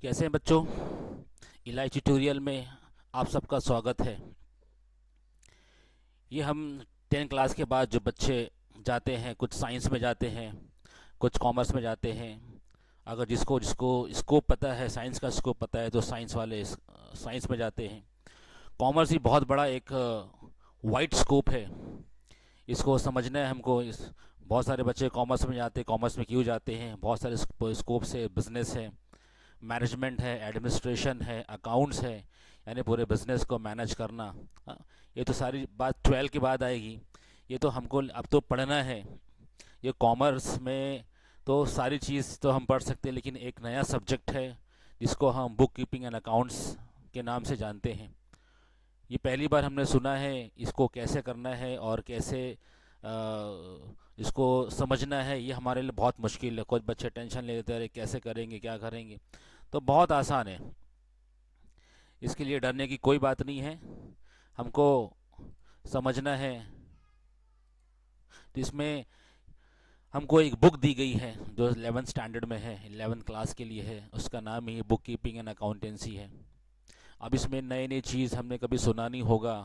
कैसे हैं बच्चों। इलाही ट्यूटोरियल में आप सबका स्वागत है। ये हम 10 क्लास के बाद जो बच्चे जाते हैं, कुछ साइंस में जाते हैं, कुछ कॉमर्स में जाते हैं। अगर जिसको जिसको स्कोप पता है, साइंस का स्कोप पता है, तो साइंस वाले साइंस में जाते हैं। कॉमर्स ही बहुत बड़ा एक वाइड स्कोप है। इसको समझना है हमको। इस बहुत सारे बच्चे कॉमर्स में जाते हैं। कॉमर्स में क्यों जाते हैं? बहुत सारे स्कोप से बिजनेस है, मैनेजमेंट है, एडमिनिस्ट्रेशन है, अकाउंट्स है, यानी पूरे बिजनेस को मैनेज करना। हाँ, ये तो सारी बात 12 के बाद आएगी। ये तो हमको अब तो पढ़ना है। ये कॉमर्स में तो सारी चीज़ तो हम पढ़ सकते हैं, लेकिन एक नया सब्जेक्ट है जिसको हम बुक कीपिंग एंड अकाउंट्स के नाम से जानते हैं। ये पहली बार हमने सुना है। इसको कैसे करना है और कैसे इसको समझना है, ये हमारे लिए बहुत मुश्किल है। कुछ बच्चे टेंशन ले लेते हैं, कैसे करेंगे, क्या करेंगे। तो बहुत आसान है, इसके लिए डरने की कोई बात नहीं है। हमको समझना है। तो इसमें हमको एक बुक दी गई है जो 11th स्टैंडर्ड में है, 11th क्लास के लिए है। उसका नाम ही बुक कीपिंग एंड अकाउंटेंसी है। अब इसमें नई नई चीज़ हमने कभी सुना नहीं होगा।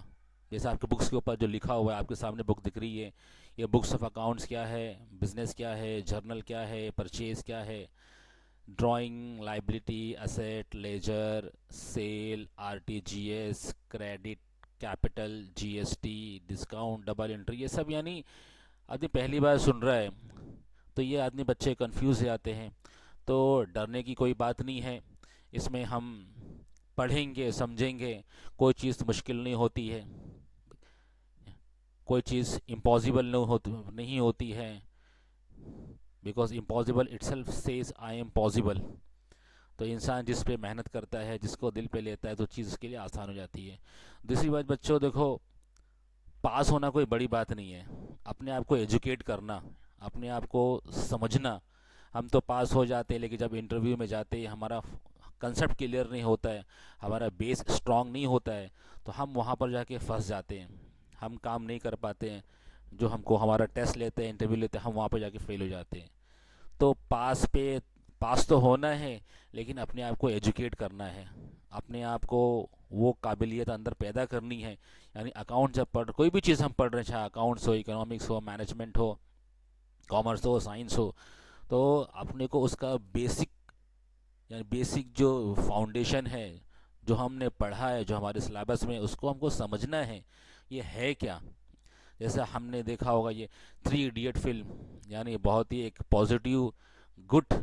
जैसे आपके बुक्स के ऊपर जो लिखा हुआ है, आपके सामने बुक दिख रही है। ये बुक्स ऑफ अकाउंट्स क्या है, बिजनेस क्या है, जर्नल क्या है, परचेज क्या है, drawing, liability, asset, ledger, sale, RTGS, credit, capital, GST, discount, double entry, ये सब यानी आदमी पहली बार सुन रहा है, तो ये आदमी बच्चे कंफ्यूज हो जाते हैं। तो डरने की कोई बात नहीं है। इसमें हम पढ़ेंगे, समझेंगे। कोई चीज़ मुश्किल नहीं होती है, कोई चीज़ इम्पॉसिबल नहीं होती है। Because impossible itself says I am possible. तो इंसान जिस पे मेहनत करता है, जिसको दिल पे लेता है, तो चीज़ उसके लिए आसान हो जाती है। दूसरी बात बच्चों, देखो, पास होना कोई बड़ी बात नहीं है। अपने आप को एजुकेट करना, अपने आप को समझना। हम तो पास हो जाते हैं, लेकिन जब इंटरव्यू में जाते हैं, हमारा कंसेप्ट क्लियर नहीं होता है, हमारा बेस स्ट्रांग नहीं होता है, तो हम वहाँ पर जाके फंस जाते हैं। हम काम नहीं कर पाते हैं। जो हमको हमारा टेस्ट लेते हैं, इंटरव्यू लेते हैं, हम वहाँ पर जाके फेल हो जाते हैं। तो पास तो होना है, लेकिन अपने आप को एजुकेट करना है। अपने आप को वो काबिलियत अंदर पैदा करनी है। यानी अकाउंट जब पढ़, कोई भी चीज़ हम पढ़ रहे हैं, चाहे अकाउंट्स हो, इकोनॉमिक्स हो, मैनेजमेंट हो, कॉमर्स हो, साइंस हो, तो अपने को उसका बेसिक, यानी बेसिक जो फाउंडेशन है, जो हमने पढ़ा है, जो हमारे सिलेबस में, उसको हमको समझना है ये है क्या। जैसे हमने देखा होगा ये 3 इडियट फिल्म, यानी बहुत ही एक पॉजिटिव, गुड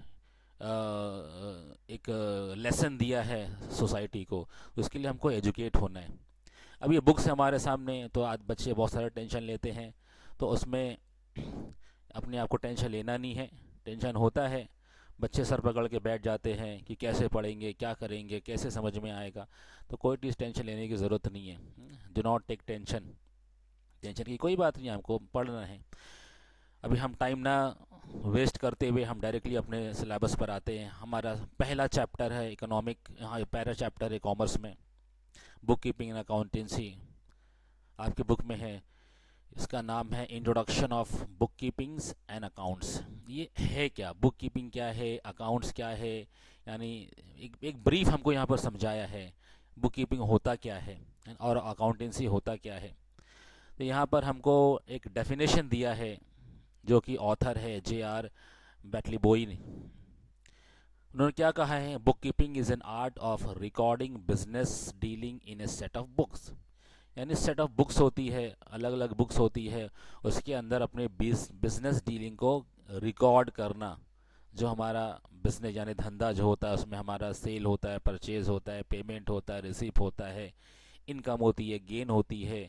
एक लेसन दिया है सोसाइटी को। उसके लिए हमको एजुकेट होना है। अब ये बुक्स हमारे सामने, तो आज बच्चे बहुत सारा टेंशन लेते हैं। तो उसमें अपने आप को टेंशन लेना नहीं है। टेंशन होता है, बच्चे सर पकड़ के बैठ जाते हैं कि कैसे पढ़ेंगे, क्या करेंगे, कैसे समझ में आएगा। तो कोई चीज़ टेंशन लेने की ज़रूरत नहीं है। Do not take tension. Tension की कोई बात नहीं है, हमको पढ़ना है। अभी हम टाइम ना वेस्ट करते हुए हम डायरेक्टली अपने सिलेबस पर आते हैं। हमारा पहला चैप्टर है इकोनॉमिक, हाँ पहला चैप्टर है कॉमर्स में, बुक कीपिंग एंड अकाउंटेंसी। आपके बुक में है, इसका नाम है introduction of book keepings and accounts. ये है क्या, बुक कीपिंग क्या है, अकाउंट्स क्या है, यानी एक ब्रीफ हमको यहाँ पर समझाया है। बुक कीपिंग होता क्या है और अकाउंटेंसी होता क्या है। तो यहाँ पर हमको एक डेफिनेशन दिया है, जो कि ऑथर है जे.आर. बैटलीबोई ने। उन्होंने क्या कहा है? Book keeping is an art of recording business dealing in A set of books. यानी सेट ऑफ बुक्स होती है, अलग अलग बुक्स होती है, उसके अंदर अपने बिजनेस डीलिंग को रिकॉर्ड करना। जो हमारा बिजनेस यानी धंधा जो होता है, उसमें हमारा सेल होता है, परचेज होता है, पेमेंट होता है, रिसीप होता है, इनकम होती है, गेन होती है,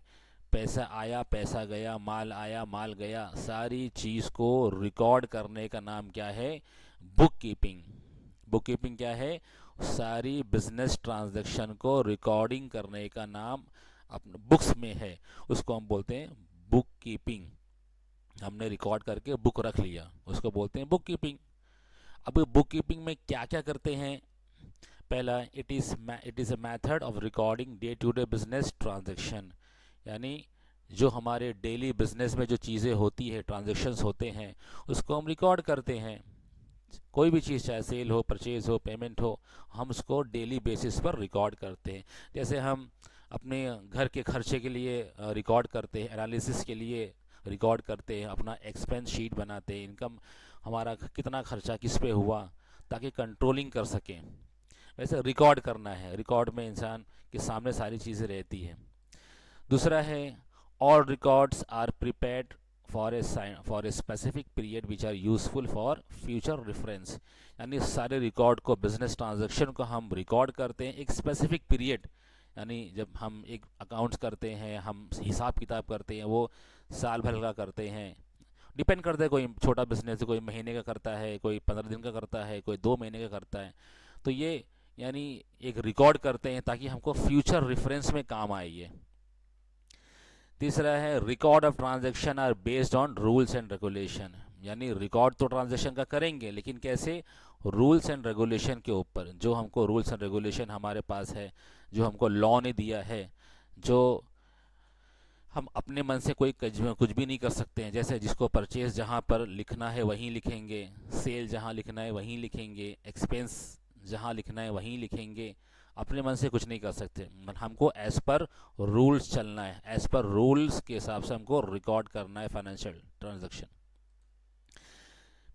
पैसा आया, पैसा गया, माल आया, माल गया, सारी चीज़ को रिकॉर्ड करने का नाम क्या है? Book keeping. बुक कीपिंग क्या है? सारी बिजनेस ट्रांजैक्शन को रिकॉर्डिंग करने का नाम अपने बुक्स में है, उसको हम बोलते हैं बुक कीपिंग। हमने रिकॉर्ड करके बुक रख लिया, उसको बोलते हैं बुक कीपिंग। अब बुक कीपिंग में क्या क्या करते हैं? पहला, it is a method of recording day to day business transaction. यानी जो हमारे डेली बिजनेस में जो चीज़ें होती है, ट्रांजैक्शंस होते हैं, उसको हम रिकॉर्ड करते हैं। कोई भी चीज़, चाहे सेल हो, परचेज़ हो, पेमेंट हो, हम उसको डेली बेसिस पर रिकॉर्ड करते हैं। जैसे हम अपने घर के खर्चे के लिए रिकॉर्ड करते हैं, एनालिसिस के लिए रिकॉर्ड करते हैं, अपना एक्सपेंस शीट बनाते हैं, इनकम हमारा कितना खर्चा किस पे हुआ, ताकि कंट्रोलिंग कर सकें। वैसे रिकॉर्ड करना है, रिकॉर्ड में इंसान के सामने सारी चीज़ें रहती हैं। दूसरा है, all records are prepared for a specific period which are useful for future reference. यानी सारे रिकॉर्ड को, बिजनेस ट्रांजैक्शन को हम रिकॉर्ड करते हैं एक स्पेसिफिक पीरियड, यानी जब हम एक अकाउंट्स करते हैं, हम हिसाब किताब करते हैं, वो साल भर का करते हैं। डिपेंड करता है, कोई छोटा बिजनेस है, कोई महीने का करता है, कोई 15 दिन का करता है, कोई 2 महीने का करता है। तो ये यानी एक रिकॉर्ड करते हैं ताकि हमको फ्यूचर रेफरेंस में काम आए ये। तीसरा है, record of transaction are based on rules and regulation. यानी रिकॉर्ड तो ट्रांजैक्शन का करेंगे, लेकिन कैसे, रूल्स एंड रेगुलेशन के ऊपर। जो हमको रूल्स एंड रेगुलेशन हमारे पास है, जो हमको लॉ ने दिया है, जो हम अपने मन से कोई कुछ भी नहीं कर सकते हैं। जैसे जिसको परचेज जहाँ पर लिखना है वहीं लिखेंगे, सेल जहाँ लिखना है वहीं लिखेंगे, एक्सपेंस जहाँ लिखना है वहीं लिखेंगे, अपने मन से कुछ नहीं कर सकते। हमको एज पर रूल्स चलना है, एज पर रूल्स के हिसाब से हमको रिकॉर्ड करना है फाइनेंशियल ट्रांजैक्शन।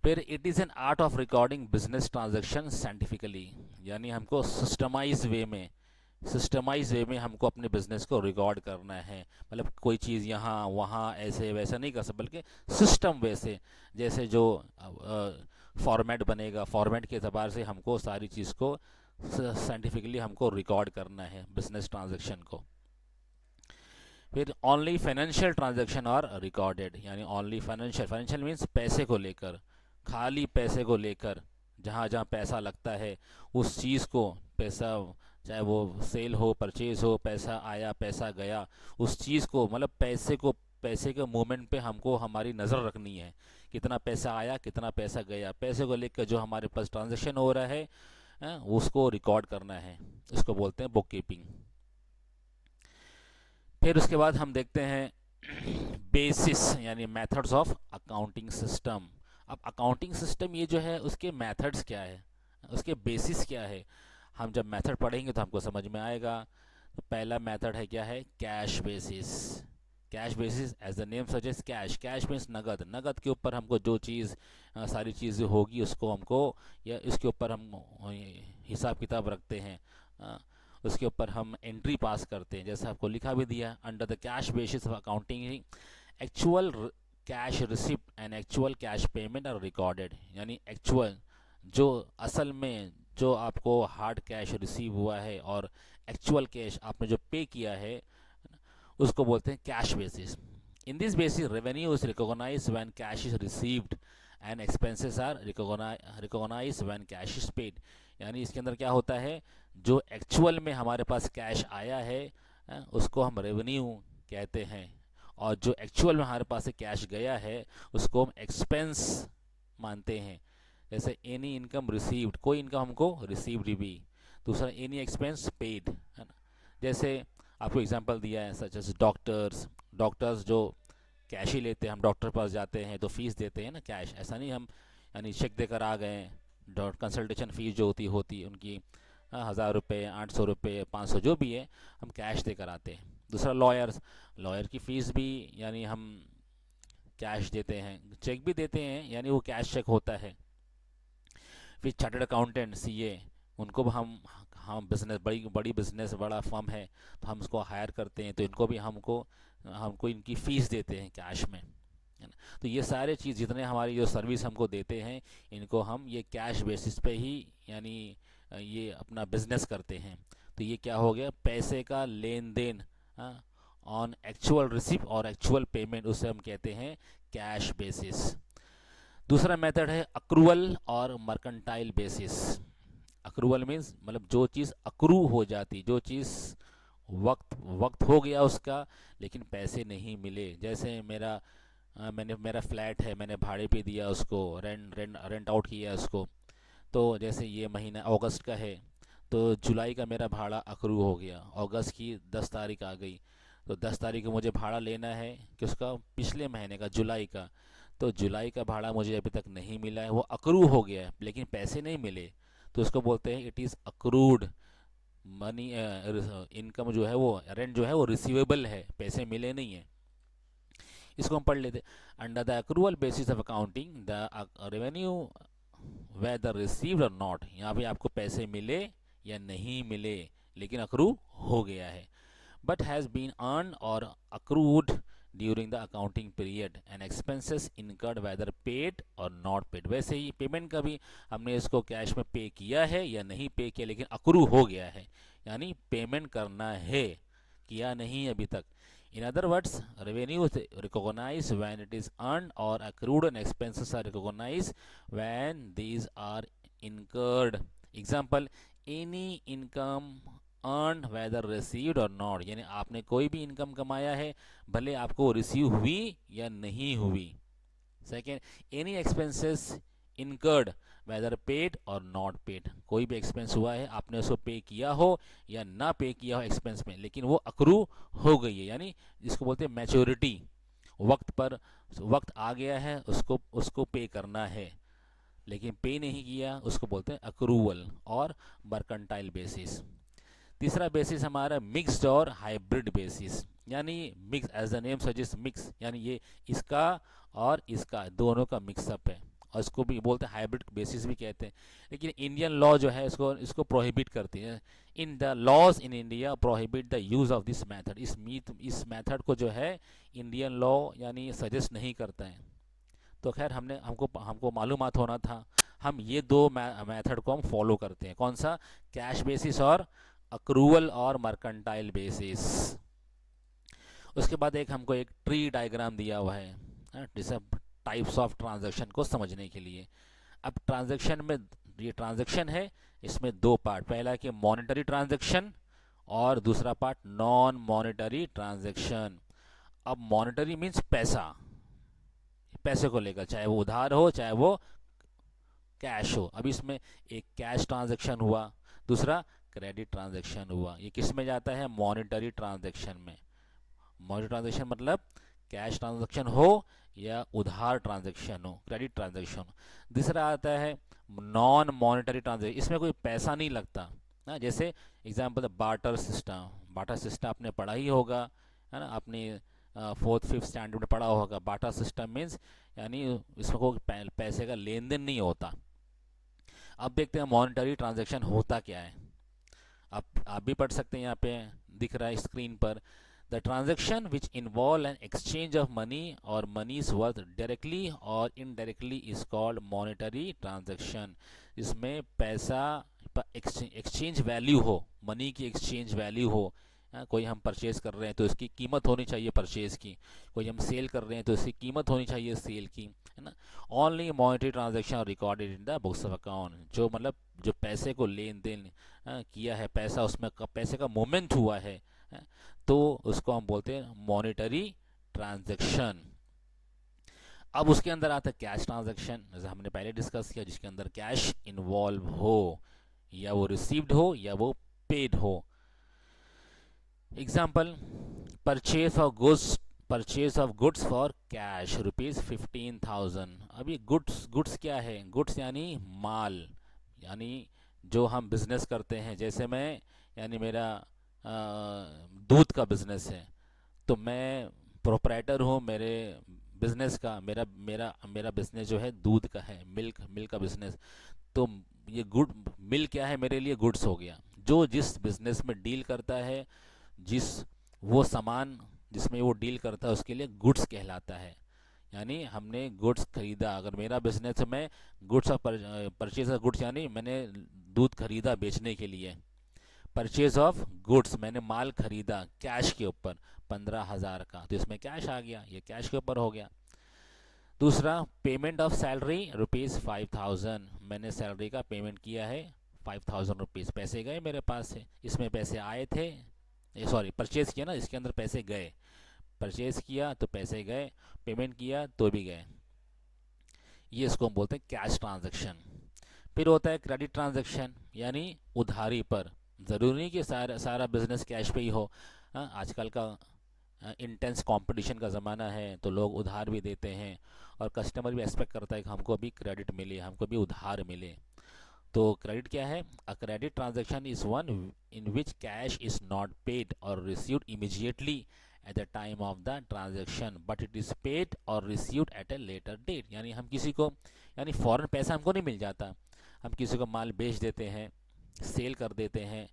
फिर it is an art of recording business transaction scientifically. यानी हमको सिस्टमाइज वे में हमको अपने बिजनेस को रिकॉर्ड करना है। मतलब कोई चीज़ यहाँ वहाँ ऐसे वैसे नहीं कर सकते, बल्कि सिस्टम वैसे, जैसे जो फॉर्मेट बनेगा, फॉर्मेट के अतबार से हमको सारी चीज़ को साइंटिफिकली हमको रिकॉर्ड करना है बिजनेस ट्रांजैक्शन को। फिर only financial transaction are recorded. यानी ओनली फाइनेंशियल मीन्स पैसे को लेकर, खाली पैसे को लेकर, जहाँ जहाँ पैसा लगता है उस चीज़ को, पैसा चाहे वो सेल हो, परचेज हो, पैसा आया पैसा गया, उस चीज़ को, मतलब पैसे के मूवमेंट पे हमको हमारी नज़र रखनी है। कितना पैसा आया, कितना पैसा गया, पैसे को लेकर जो हमारे पास ट्रांजैक्शन हो रहा है, उसको रिकॉर्ड करना है। इसको बोलते हैं बुक कीपिंग। फिर उसके बाद हम देखते हैं बेसिस यानी मेथड्स ऑफ अकाउंटिंग सिस्टम। अब अकाउंटिंग सिस्टम ये जो है, उसके मेथड्स क्या है, उसके बेसिस क्या है, हम जब मेथड पढ़ेंगे तो हमको समझ में आएगा। तो पहला मेथड है, क्या है, cash basis. Cash basis as the name suggest, cash, cash means नगद। नगद के ऊपर हमको जो चीज़, सारी चीज़ें होगी उसको हमको, या इसके ऊपर हम हिसाब किताब रखते हैं, उसके ऊपर हम एंट्री पास करते हैं। जैसे आपको लिखा भी दिया, under the cash basis of accounting actual cash receipt and actual cash payment are recorded. यानी एक्चुअल, जो असल में जो आपको हार्ड कैश रिसीव हुआ है, और एक्चुअल कैश आपने जो पे किया है, उसको बोलते हैं cash basis. In this basis revenue is recognise when cash is received and expenses are recognise when cash is paid. यानी इसके अंदर क्या होता है, जो एक्चुअल में हमारे पास कैश आया है, उसको हम रेवेन्यू कहते हैं, और जो एक्चुअल में हमारे पास से कैश गया है उसको हम एक्सपेंस मानते हैं। जैसे एनी इनकम रिसीव्ड, कोई इनकम हमको रिसीव्ड भी। दूसरा, एनी एक्सपेंस पेड, है ना। जैसे आपको एग्जांपल दिया है, सच एज डॉक्टर्स जो कैश ही लेते हैं, हम डॉक्टर के पास जाते हैं तो फीस देते हैं ना कैश, ऐसा नहीं हम यानी चेक देकर आ गए। कंसल्टेशन फ़ीस जो होती उनकी 1000 रुपये, 800 रुपये, 500, जो भी है, हम कैश देकर आते हैं। दूसरा, लॉयर की फ़ीस भी यानी हम कैश देते हैं, चेक भी देते हैं, यानी वो कैश चेक होता है। फिर चार्टर्ड अकाउंटेंट, सीए, उनको भी हम बिजनेस, बड़ी बिजनेस, बड़ा फर्म है तो हम उसको हायर करते हैं, तो इनको भी हमको इनकी फ़ीस देते हैं कैश में, है ना। तो ये सारे चीज़ जितने हमारी जो सर्विस हमको देते हैं, इनको हम ये कैश बेसिस पे ही यानी ये अपना बिजनेस करते हैं। तो ये क्या हो गया, पैसे का लेन देन ऑन एक्चुअल रिसीप्ट और एक्चुअल पेमेंट, उसे हम कहते हैं कैश बेसिस। दूसरा मेथड है accrual or mercantile basis. Accrual means मतलब जो चीज़ अक्रू हो जाती, जो चीज़ वक्त हो गया उसका, लेकिन पैसे नहीं मिले। जैसे मेरा फ्लैट है, मैंने भाड़े पे दिया उसको, रेंट आउट किया उसको। तो जैसे ये महीना अगस्त का है, तो जुलाई का मेरा भाड़ा अक्रू हो गया, अगस्त की 10 तारीख आ गई, तो 10 तारीख को मुझे भाड़ा लेना है कि उसका पिछले महीने का, जुलाई का। तो जुलाई का भाड़ा मुझे अभी तक नहीं मिला है, वो अक्रू हो गया है लेकिन पैसे नहीं मिले, तो उसको बोलते हैं it is accrued money. Income जो है वो रेंट जो है वो रिसीवेबल है, पैसे मिले नहीं है। इसको हम पढ़ लेते। Under the accrual basis of accounting the revenue whether received or not, यहाँ पे आपको पैसे मिले या नहीं मिले लेकिन अक्रू हो गया है, but has been earn or accrued during the accounting period and expenses incurred whether paid or not paid. वैसे ही पेमेंट का भी हमने इसको कैश में पे किया है या नहीं पे किया लेकिन अक्रू हो गया है, यानी पेमेंट करना है, किया नहीं अभी तक। In other words, revenue is recognized when it is earned or accrued, and expenses are recognized when these are incurred. Example, any income earned whether received or not, यानी आपने कोई भी इनकम कमाया है भले आपको रिसीव हुई या नहीं हुई। Second, any expenses incurred whether paid or not paid, कोई भी एक्सपेंस हुआ है आपने उसको पे किया हो या ना पे किया हो एक्सपेंस में, लेकिन वो अक्रू हो गई है, यानी जिसको बोलते हैं मैच्योरिटी, वक्त पर वक्त आ गया है उसको उसको पे करना है लेकिन पे नहीं किया, उसको बोलते हैं अक्रूवल और मर्केंटाइल बेसिस। तीसरा बेसिस हमारा मिक्स्ड और हाइब्रिड बेसिस, यानी mix as the name suggest mix, यानी ये इसका और इसका दोनों का मिक्सअप है, और इसको भी बोलते हैं हाइब्रिड बेसिस भी कहते हैं। लेकिन इंडियन लॉ जो है इसको प्रोहिबिट करती है। In the laws in India prohibit the use of this method, इस मेथड को जो है इंडियन लॉ यानी सजेस्ट नहीं करता है। तो खैर हमने हमको हमको मालूमात होना था, हम ये दो मेथड को हम फॉलो करते हैं। कौन सा? कैश बेसिस और अक्रूवल और मर्केंटाइल बेसिस। उसके बाद हमको एक ट्री डायग्राम दिया हुआ है जैसे टाइप्स ऑफ ट्रांजैक्शन को समझने के लिए। अब ट्रांजैक्शन में ये ट्रांजैक्शन है, इसमें दो पार्ट, पहला कि मॉनेटरी ट्रांजैक्शन और दूसरा पार्ट नॉन मॉनेटरी ट्रांजैक्शन। अब मॉनेटरी मीन्स पैसा, पैसे को लेकर, चाहे वो उधार हो चाहे वो कैश हो। अब इसमें एक कैश ट्रांजैक्शन हुआ, दूसरा क्रेडिट ट्रांजैक्शन हुआ। ये किस में जाता है? मॉनेटरी ट्रांजैक्शन में। मॉनेटरी ट्रांजैक्शन मतलब कैश ट्रांजैक्शन हो या उधार ट्रांजैक्शन हो, क्रेडिट ट्रांजैक्शन। दूसरा आता है नॉन मॉनेटरी ट्रांजैक्शन, इसमें कोई पैसा नहीं लगता ना। जैसे example barter system, barter system आपने पढ़ा ही होगा, है ना, आपने 4th 5th स्टैंडर्ड में पढ़ा होगा। बार्टर सिस्टम मीन्स यानी इसमें कोई पैसे का लेन देन नहीं होता। अब देखते हैं मॉनेटरी ट्रांजैक्शन होता क्या है। आप भी पढ़ सकते हैं, यहाँ पे दिख रहा है स्क्रीन पर। The transaction which involve an exchange of money or मनीज worth directly or indirectly is called monetary transaction. इसमें पैसा एक्सचेंज वैल्यू हो, मनी की एक्सचेंज वैल्यू हो। कोई हम परचेज कर रहे हैं तो इसकी कीमत होनी चाहिए परचेज की, कोई हम सेल कर रहे हैं तो इसकी कीमत होनी चाहिए सेल की, है ना। Only monetary transaction recorded in the books of account, जो मतलब जो पैसे को लेन देन किया है, पैसा उसमें पैसे का मूवमेंट हुआ है, तो उसको हम बोलते हैं मॉनेटरी ट्रांजैक्शन। अब उसके अंदर आता है कैश ट्रांजैक्शन, जैसे हमने पहले डिस्कस किया, जिसके अंदर कैश इन्वॉल्व हो, या वो रिसीव्ड हो या वो पेड हो। Example, purchase of goods for cash ₹15,000। अब ये गुड्स क्या है? गुड्स यानी माल, यानी जो हम बिजनेस करते हैं। जैसे मैं, यानी मेरा दूध का बिजनेस है, तो मैं प्रोप्राइटर हूँ मेरे बिजनेस का। मेरा मेरा मेरा बिजनेस जो है दूध का है, मिल्क का बिजनेस। तो ये मिल्क क्या है मेरे लिए? गुड्स हो गया। जो जिस बिजनेस में डील करता है, वो सामान जिसमें वो डील करता है उसके लिए गुड्स कहलाता है। यानी हमने गुड्स खरीदा, अगर मेरा बिजनेस है, मैं goods of purchase of goods, यानी मैंने दूध खरीदा बेचने के लिए। परचेज ऑफ गुड्स, मैंने माल खरीदा कैश के ऊपर 15,000 का, तो इसमें कैश आ गया, ये कैश के ऊपर हो गया। दूसरा, पेमेंट ऑफ सैलरी ₹5,000, मैंने सैलरी का पेमेंट किया है ₹5,000, पैसे गए मेरे पास से, इसमें पैसे आए थे, सॉरी परचेज किया ना, इसके अंदर पैसे गए, परचेज किया तो पैसे गए, पेमेंट किया तो भी गए। ये इसको हम बोलते हैं कैश ट्रांजैक्शन। फिर होता है क्रेडिट ट्रांजैक्शन, यानी उधारी पर। ज़रूरी नहीं कि सारा बिजनेस कैश पे ही हो। आजकल का इंटेंस कंपटीशन का ज़माना है तो लोग उधार भी देते हैं, और कस्टमर भी एक्सपेक्ट करता है कि हमको भी क्रेडिट मिले, हमको भी उधार मिले। तो क्रेडिट क्या है? A credit transaction is one in which cash is not paid or received immediately at the time of the transaction but it is paid or received at a later date. यानी हम किसी को, यानी फ़ौरन पैसा हमको नहीं मिल जाता, हम किसी को माल बेच देते हैं, सेल कर देते हैं,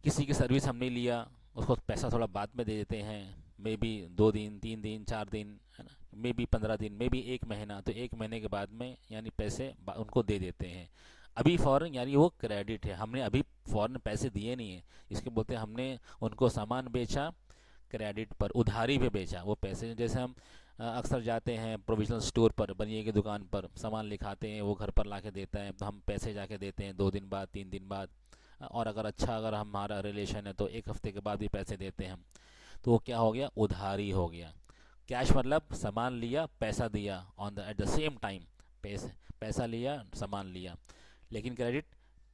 किसी की सर्विस हमने लिया, उसको पैसा थोड़ा बाद में दे देते हैं, मे बी 2 दिन 3 दिन 4 दिन, है ना, मे बी 15 दिन, मे बी 1 महीना, तो 1 महीने के बाद में यानी पैसे उनको दे देते हैं अभी फ़ौरन, यानी वो क्रेडिट है, हमने अभी फ़ौरन पैसे दिए नहीं है, इसके बोलते हैं हमने उनको सामान बेचा क्रेडिट पर, उधारी पे बेचा वो पैसे। जैसे हम अक्सर जाते हैं प्रोविजनल स्टोर पर, बनिए की दुकान पर, सामान लिखाते हैं, वो घर पर ला के देता है, तो हम पैसे जाके देते हैं 2 दिन बाद 3 दिन बाद, और अगर अच्छा अगर हमारा रिलेशन है तो 1 हफ्ते के बाद भी पैसे देते हैं हम। तो वो क्या हो गया? उधारी हो गया। कैश मतलब सामान लिया पैसा दिया on the at the same time, पैसे पैसा लिया सामान लिया। लेकिन क्रेडिट,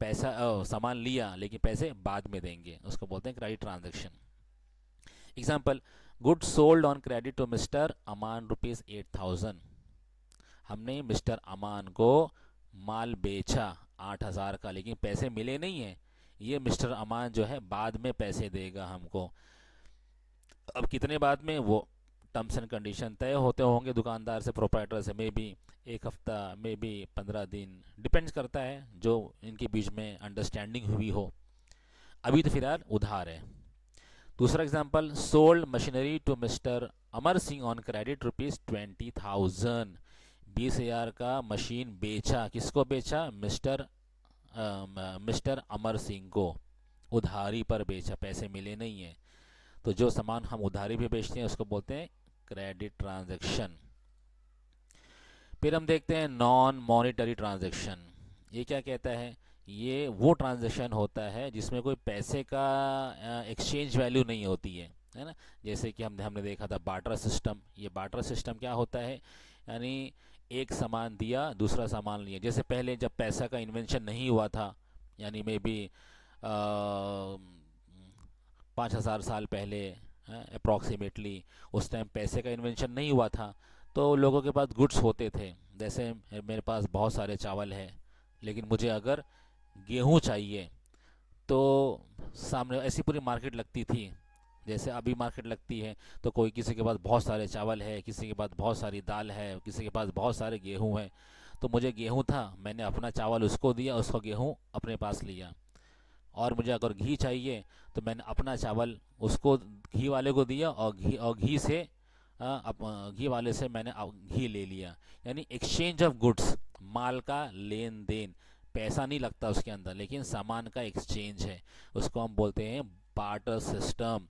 पैसा सामान लिया लेकिन पैसे बाद में देंगे, उसको बोलते हैं credit transaction. Example, good sold on credit to mister Aman ₹8,000। हमने मिस्टर अमान को माल बेचा 8,000 का, लेकिन पैसे मिले नहीं हैं। ये मिस्टर अमान जो है बाद में पैसे देगा हमको। अब कितने बाद में, वो टर्म्स एंड कंडीशन तय होते होंगे दुकानदार से, प्रोप्राइटर से, मे बी 1 हफ्ता, मे बी 15 दिन, डिपेंड्स करता है जो इनके बीच में अंडरस्टैंडिंग हुई हो। अभी तो फिलहाल उधार है। दूसरा example, sold machinery to Mr Amar Singh on credit ₹20,000। 20,000 का मशीन बेचा, किसको बेचा? मिस्टर अमर सिंह को, उधारी पर बेचा, पैसे मिले नहीं हैं। तो जो सामान हम उधारी पे बेचते हैं उसको बोलते हैं क्रेडिट ट्रांजैक्शन। फिर हम देखते हैं नॉन मॉनिटरी ट्रांजैक्शन। ये क्या कहता है? ये वो ट्रांजैक्शन होता है जिसमें कोई पैसे का एक्सचेंज वैल्यू नहीं होती है ना। जैसे कि हमने देखा था बार्टर सिस्टम। ये बार्टर सिस्टम क्या होता है? यानी एक सामान दिया दूसरा सामान लिया। जैसे पहले जब पैसा का इन्वेंशन नहीं हुआ था, यानी मे बी 5,000 साल पहले अप्रॉक्सीमेटली, उस टाइम पैसे का इन्वेंशन नहीं हुआ था, तो लोगों के पास गुड्स होते थे। जैसे मेरे पास बहुत सारे चावल है, लेकिन मुझे अगर गेहूं चाहिए तो सामने ऐसी पूरी मार्केट लगती थी, जैसे अभी मार्केट लगती है। तो कोई, किसी के पास बहुत सारे चावल है, किसी के पास बहुत सारी दाल है, किसी के पास बहुत सारे गेहूं हैं। तो मुझे गेहूं था, मैंने अपना चावल उसको दिया, उसका गेहूं अपने पास लिया। और मुझे अगर घी चाहिए तो मैंने अपना चावल उसको, घी वाले को दिया, और घी से घी वाले से मैंने घी ले लिया। यानी एक्सचेंज ऑफ गुड्स, माल का लेन देन, पैसा नहीं लगता उसके अंदर, लेकिन सामान का एक्सचेंज है, उसको हम बोलते हैं barter system.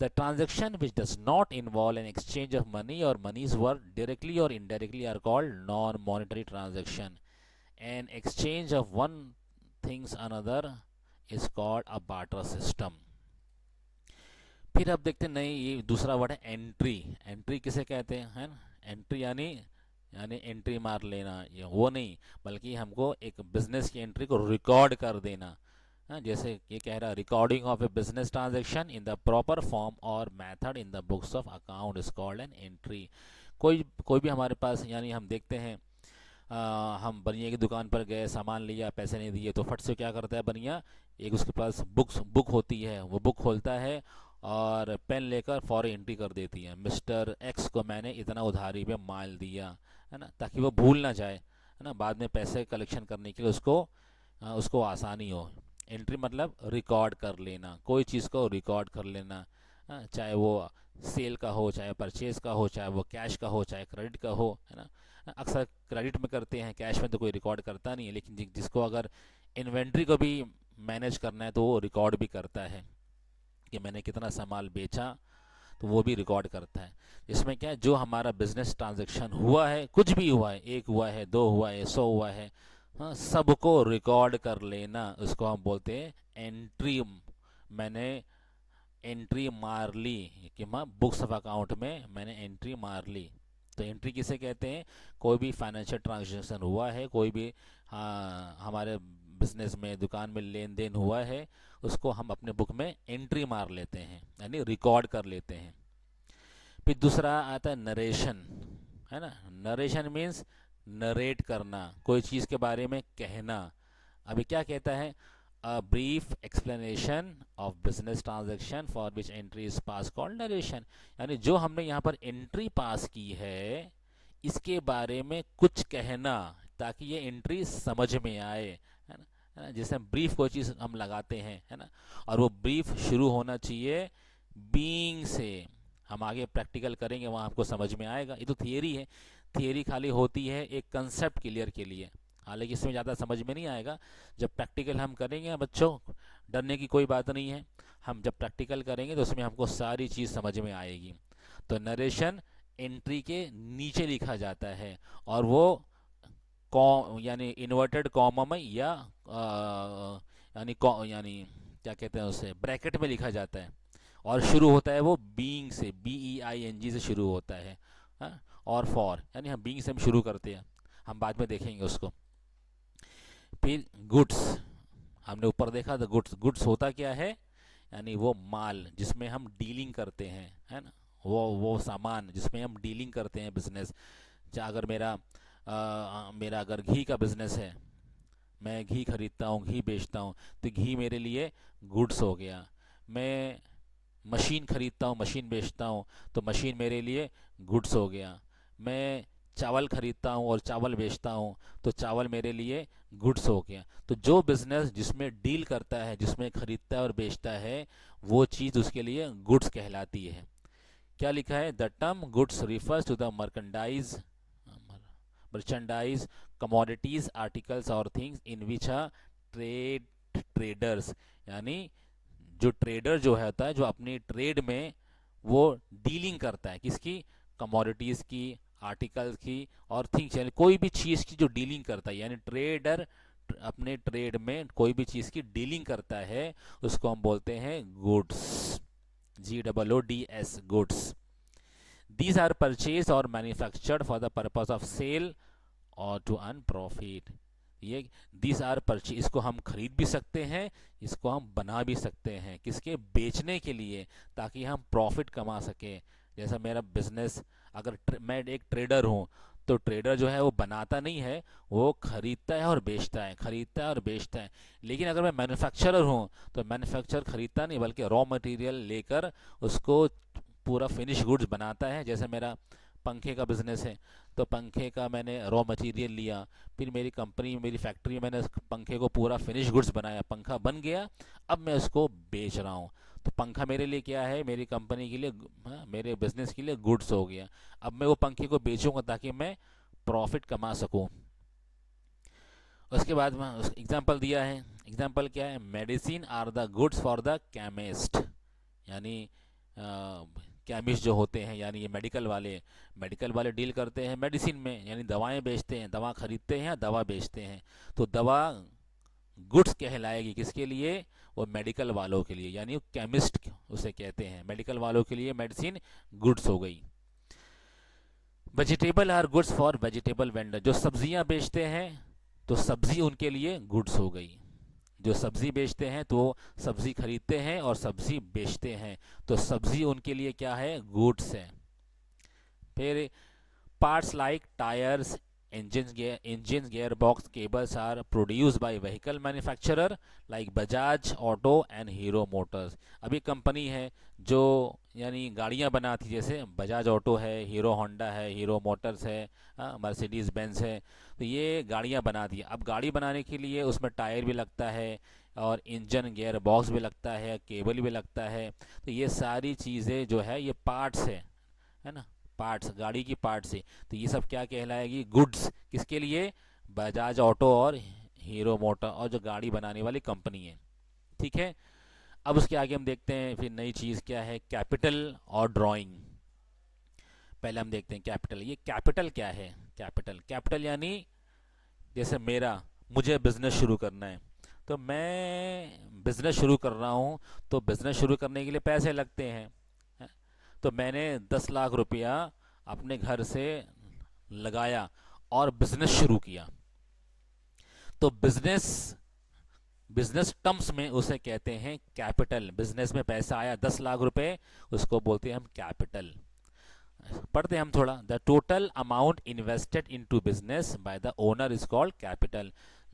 The transaction which does not involve an exchange of money or money's worth directly or indirectly are called non monetary transaction. An exchange of one things another is called a barter system. फिर अब देखते हैं, नहीं, ये दूसरा word है entry. Entry किसे कहते हैं? है ना, एंट्री यानी यानी एंट्री मार लेना, ये वो नहीं, बल्कि हमको एक बिजनेस की एंट्री को रिकॉर्ड कर देना। हाँ, जैसे ये कह रहा है, recording of a business transaction in the proper form और method in the books of account is called an entry. कोई भी हमारे पास, यानी हम देखते हैं, हम बनिया की दुकान पर गए, सामान लिया, पैसे नहीं दिए, तो फट से क्या करता है बनिया, एक उसके पास बुक होती है, वो बुक खोलता है और पेन लेकर फौरी एंट्री कर देती है, मिस्टर एक्स को मैंने इतना उधारी पे माल दिया, है ना, ताकि वो भूल ना जाए, है ना, बाद में पैसे कलेक्शन करने के लिए उसको आसानी हो। एंट्री मतलब रिकॉर्ड कर लेना, कोई चीज़ को रिकॉर्ड कर लेना, चाहे वो सेल का हो, चाहे परचेज का हो, चाहे वो कैश का हो, चाहे क्रेडिट का हो, है ना। अक्सर क्रेडिट में करते हैं, कैश में तो कोई रिकॉर्ड करता नहीं है, लेकिन जिसको अगर इन्वेंट्री को भी मैनेज करना है तो वो रिकॉर्ड भी करता है कि मैंने कितना सामान बेचा, तो वो भी रिकॉर्ड करता है। इसमें क्या है, जो हमारा बिजनेस ट्रांजैक्शन हुआ है, कुछ भी हुआ है, 1 हुआ है, 2 हुआ है, 100 हुआ है, हाँ, सबको रिकॉर्ड कर लेना, उसको हम बोलते हैं एंट्री। मैंने एंट्री मार ली कि मैं बुक्स ऑफ अकाउंट में मैंने एंट्री मार ली। तो एंट्री किसे कहते हैं? कोई भी फाइनेंशियल ट्रांजैक्शन हुआ है, कोई भी, हाँ, हमारे बिजनेस में, दुकान में लेन देन हुआ है, उसको हम अपने बुक में एंट्री मार लेते हैं, यानी रिकॉर्ड कर लेते हैं। फिर दूसरा आता है नरेशन, है ना। नरेशन मीन्स नरेट करना, कोई चीज़ के बारे में कहना। अभी क्या कहता है, a brief explanation of business transaction for which entry is pass called narration. यानी जो हमने यहाँ पर एंट्री पास की है, इसके बारे में कुछ कहना ताकि ये एंट्री समझ में आए, है ना। है ना, जैसे हम ब्रीफ कोई चीज़ हम लगाते हैं, है ना, और वो ब्रीफ शुरू होना चाहिए बीइंग से। हम आगे प्रैक्टिकल करेंगे, वहाँ हमको समझ में आएगा। ये तो थियरी है, थियरी खाली होती है एक कंसेप्ट क्लियर के लिए, हालांकि इसमें ज़्यादा समझ में नहीं आएगा। जब प्रैक्टिकल हम करेंगे बच्चों, डरने की कोई बात नहीं है, हम जब प्रैक्टिकल करेंगे तो उसमें हमको सारी चीज़ समझ में आएगी। तो नरेशन एंट्री के नीचे लिखा जाता है, और वो यानी इन्वर्टेड कॉमा में या यानी क्या कहते हैं उसे, ब्रैकेट में लिखा जाता है, और शुरू होता है वो बीइंग से, BEING से शुरू होता है, हाँ? और फॉर, यानी हम बीइंग से हम शुरू करते हैं, हम बाद में देखेंगे उसको। फिर गुड्स, हमने ऊपर देखा था गुड्स, गुड्स होता क्या है, यानी वो माल जिसमें हम डीलिंग करते हैं, है ना, वो सामान जिसमें हम डीलिंग करते हैं बिजनेस। अगर मेरा अगर घी का बिजनेस है, मैं घी खरीदता हूँ, घी बेचता हूँ, तो घी मेरे लिए गुड्स हो गया। मैं मशीन खरीदता हूँ, मशीन बेचता हूँ, तो मशीन मेरे लिए गुड्स हो गया। मैं चावल खरीदता हूँ और चावल बेचता हूँ, तो चावल मेरे लिए गुड्स हो गया। तो जो बिजनेस जिसमें डील करता है, जिसमें खरीदता है और बेचता है, वो चीज़ उसके लिए गुड्स कहलाती है। क्या लिखा है, the term goods refers to the merchandise, commodities, articles और things in which a traders, यानी जो ट्रेडर जो होता है, जो अपनी ट्रेड में वो डीलिंग करता है, किसकी, कमोडिटीज़ की, आर्टिकल्स की और थिंग्स, यानी कोई भी चीज़ की जो डीलिंग करता है, यानी ट्रेडर अपने ट्रेड में कोई भी चीज़ की डीलिंग करता है, उसको हम बोलते हैं goods, GOODS, goods. These are purchased or manufactured for the purpose of sale or to earn profit। ये these are purchased, इसको हम खरीद भी सकते हैं, इसको हम बना भी सकते हैं, किसके, बेचने के लिए, ताकि हम प्रॉफिट कमा सकें। जैसा मेरा बिजनेस, अगर मैं एक ट्रेडर हूँ, तो ट्रेडर जो है वो बनाता नहीं है, वो खरीदता है और बेचता है, खरीदता है और बेचता है। लेकिन अगर मैं मैन्युफैक्चरर हूँ, तो मैन्युफैक्चर खरीदता नहीं, बल्कि रॉ मटेरियल लेकर उसको पूरा फिनिश गुड्स बनाता है। जैसे मेरा पंखे का बिजनेस है, तो पंखे का मैंने रॉ मटेरियल लिया, फिर मेरी कंपनी, मेरी फैक्ट्री में मैंने पंखे को पूरा फिनिश गुड्स बनाया, पंखा बन गया, अब मैं उसको बेच रहा हूँ। तो पंखा मेरे लिए क्या है, मेरी कंपनी के लिए, हाँ, मेरे बिजनेस के लिए गुड्स हो गया। अब मैं वो पंखे को बेचूंगा ताकि मैं प्रॉफिट कमा सकूँ। उसके बाद में एग्जाम्पल दिया है, एग्जाम्पल क्या है, medicine are the goods for the chemist, यानी केमिस्ट जो होते हैं, यानी ये मेडिकल वाले डील करते हैं मेडिसिन में, यानी दवाएं बेचते हैं, दवा खरीदते हैं, दवा बेचते हैं। तो दवा गुड्स कहलाएगी किसके लिए, वो मेडिकल वालों के लिए, यानी केमिस्ट उसे कहते हैं, मेडिकल वालों के लिए मेडिसिन गुड्स हो गई। Vegetable are goods for vegetable vendor, जो सब्जियां बेचते हैं, तो सब्जी उनके लिए गुड्स हो गई। जो सब्जी बेचते हैं तो वो सब्जी खरीदते हैं और सब्जी बेचते हैं, तो सब्जी उनके लिए क्या है, गुड्स है। फिर parts like tyres, engines, gearbox, cables are produced by vehicle manufacturer like Bajaj Auto and Hero Motors। अभी कंपनी है जो यानी गाड़ियाँ बनाती, जैसे बजाज ऑटो है, हीरो होंडा है, हीरो मोटर्स है, मर्सिडीज़ बेंज है, तो ये गाड़ियाँ बनाती है। अब गाड़ी बनाने के लिए उसमें टायर भी लगता है, और इंजन, गियर बॉक्स भी लगता है, केबल भी लगता है। तो ये सारी चीज़ें जो है ये पार्ट्स है ना, पार्ट्स, गाड़ी की पार्ट्स है। तो ये सब क्या कहलाएगी, गुड्स, किसके लिए, बजाज ऑटो और हीरो मोटर, और जो गाड़ी बनाने वाली कंपनी है। ठीक है, अब उसके आगे हम देखते हैं फिर नई चीज़ क्या है, कैपिटल और ड्राइंग। पहले हम देखते हैं कैपिटल। ये कैपिटल क्या है, कैपिटल यानी जैसे मुझे बिजनेस शुरू करना है, तो मैं बिजनेस शुरू कर रहा हूँ, तो बिजनेस शुरू करने के लिए पैसे लगते हैं। तो मैंने 10 लाख रुपया अपने घर से लगाया और बिजनेस शुरू किया। तो बिजनेस बिजनेस टर्म्स में उसे कहते हैं कैपिटल। बिजनेस में पैसा आया 10 लाख रुपए, उसको बोलते हैं हम कैपिटल। पढ़ते हैं हम थोड़ा। The total amount invested into business by the owner is called capital.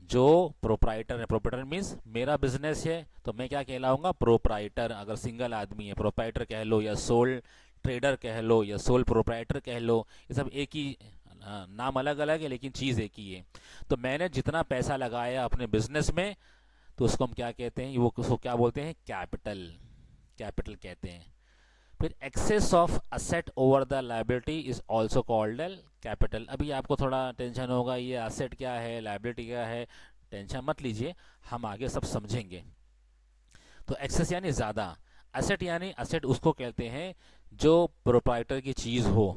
जो प्रोप्राइटर है, प्रोप्राइटर मीन्स मेरा बिजनेस है तो मैं क्या कहलाऊंगा, प्रोप्राइटर। अगर सिंगल आदमी है, प्रोप्राइटर कह लो, या सोल ट्रेडर कह लो, या सोल प्रोप्राइटर कह लो, ये सब एक ही नाम अलग अलग है लेकिन चीज़ एक ही है। तो मैंने जितना पैसा लगाया अपने बिजनेस में, तो उसको हम क्या कहते हैं, वो उसको क्या बोलते हैं, कैपिटल। कैपिटल कहते हैं। फिर excess of asset over the liability is also called L capital. अभी आपको थोड़ा टेंशन होगा, ये असेट क्या है, लाइबिलिटी क्या है। टेंशन मत लीजिए, हम आगे सब समझेंगे। तो एक्सेस यानी ज़्यादा, असेट यानी असेट उसको कहते हैं जो प्रोप्राइटर की चीज़ हो।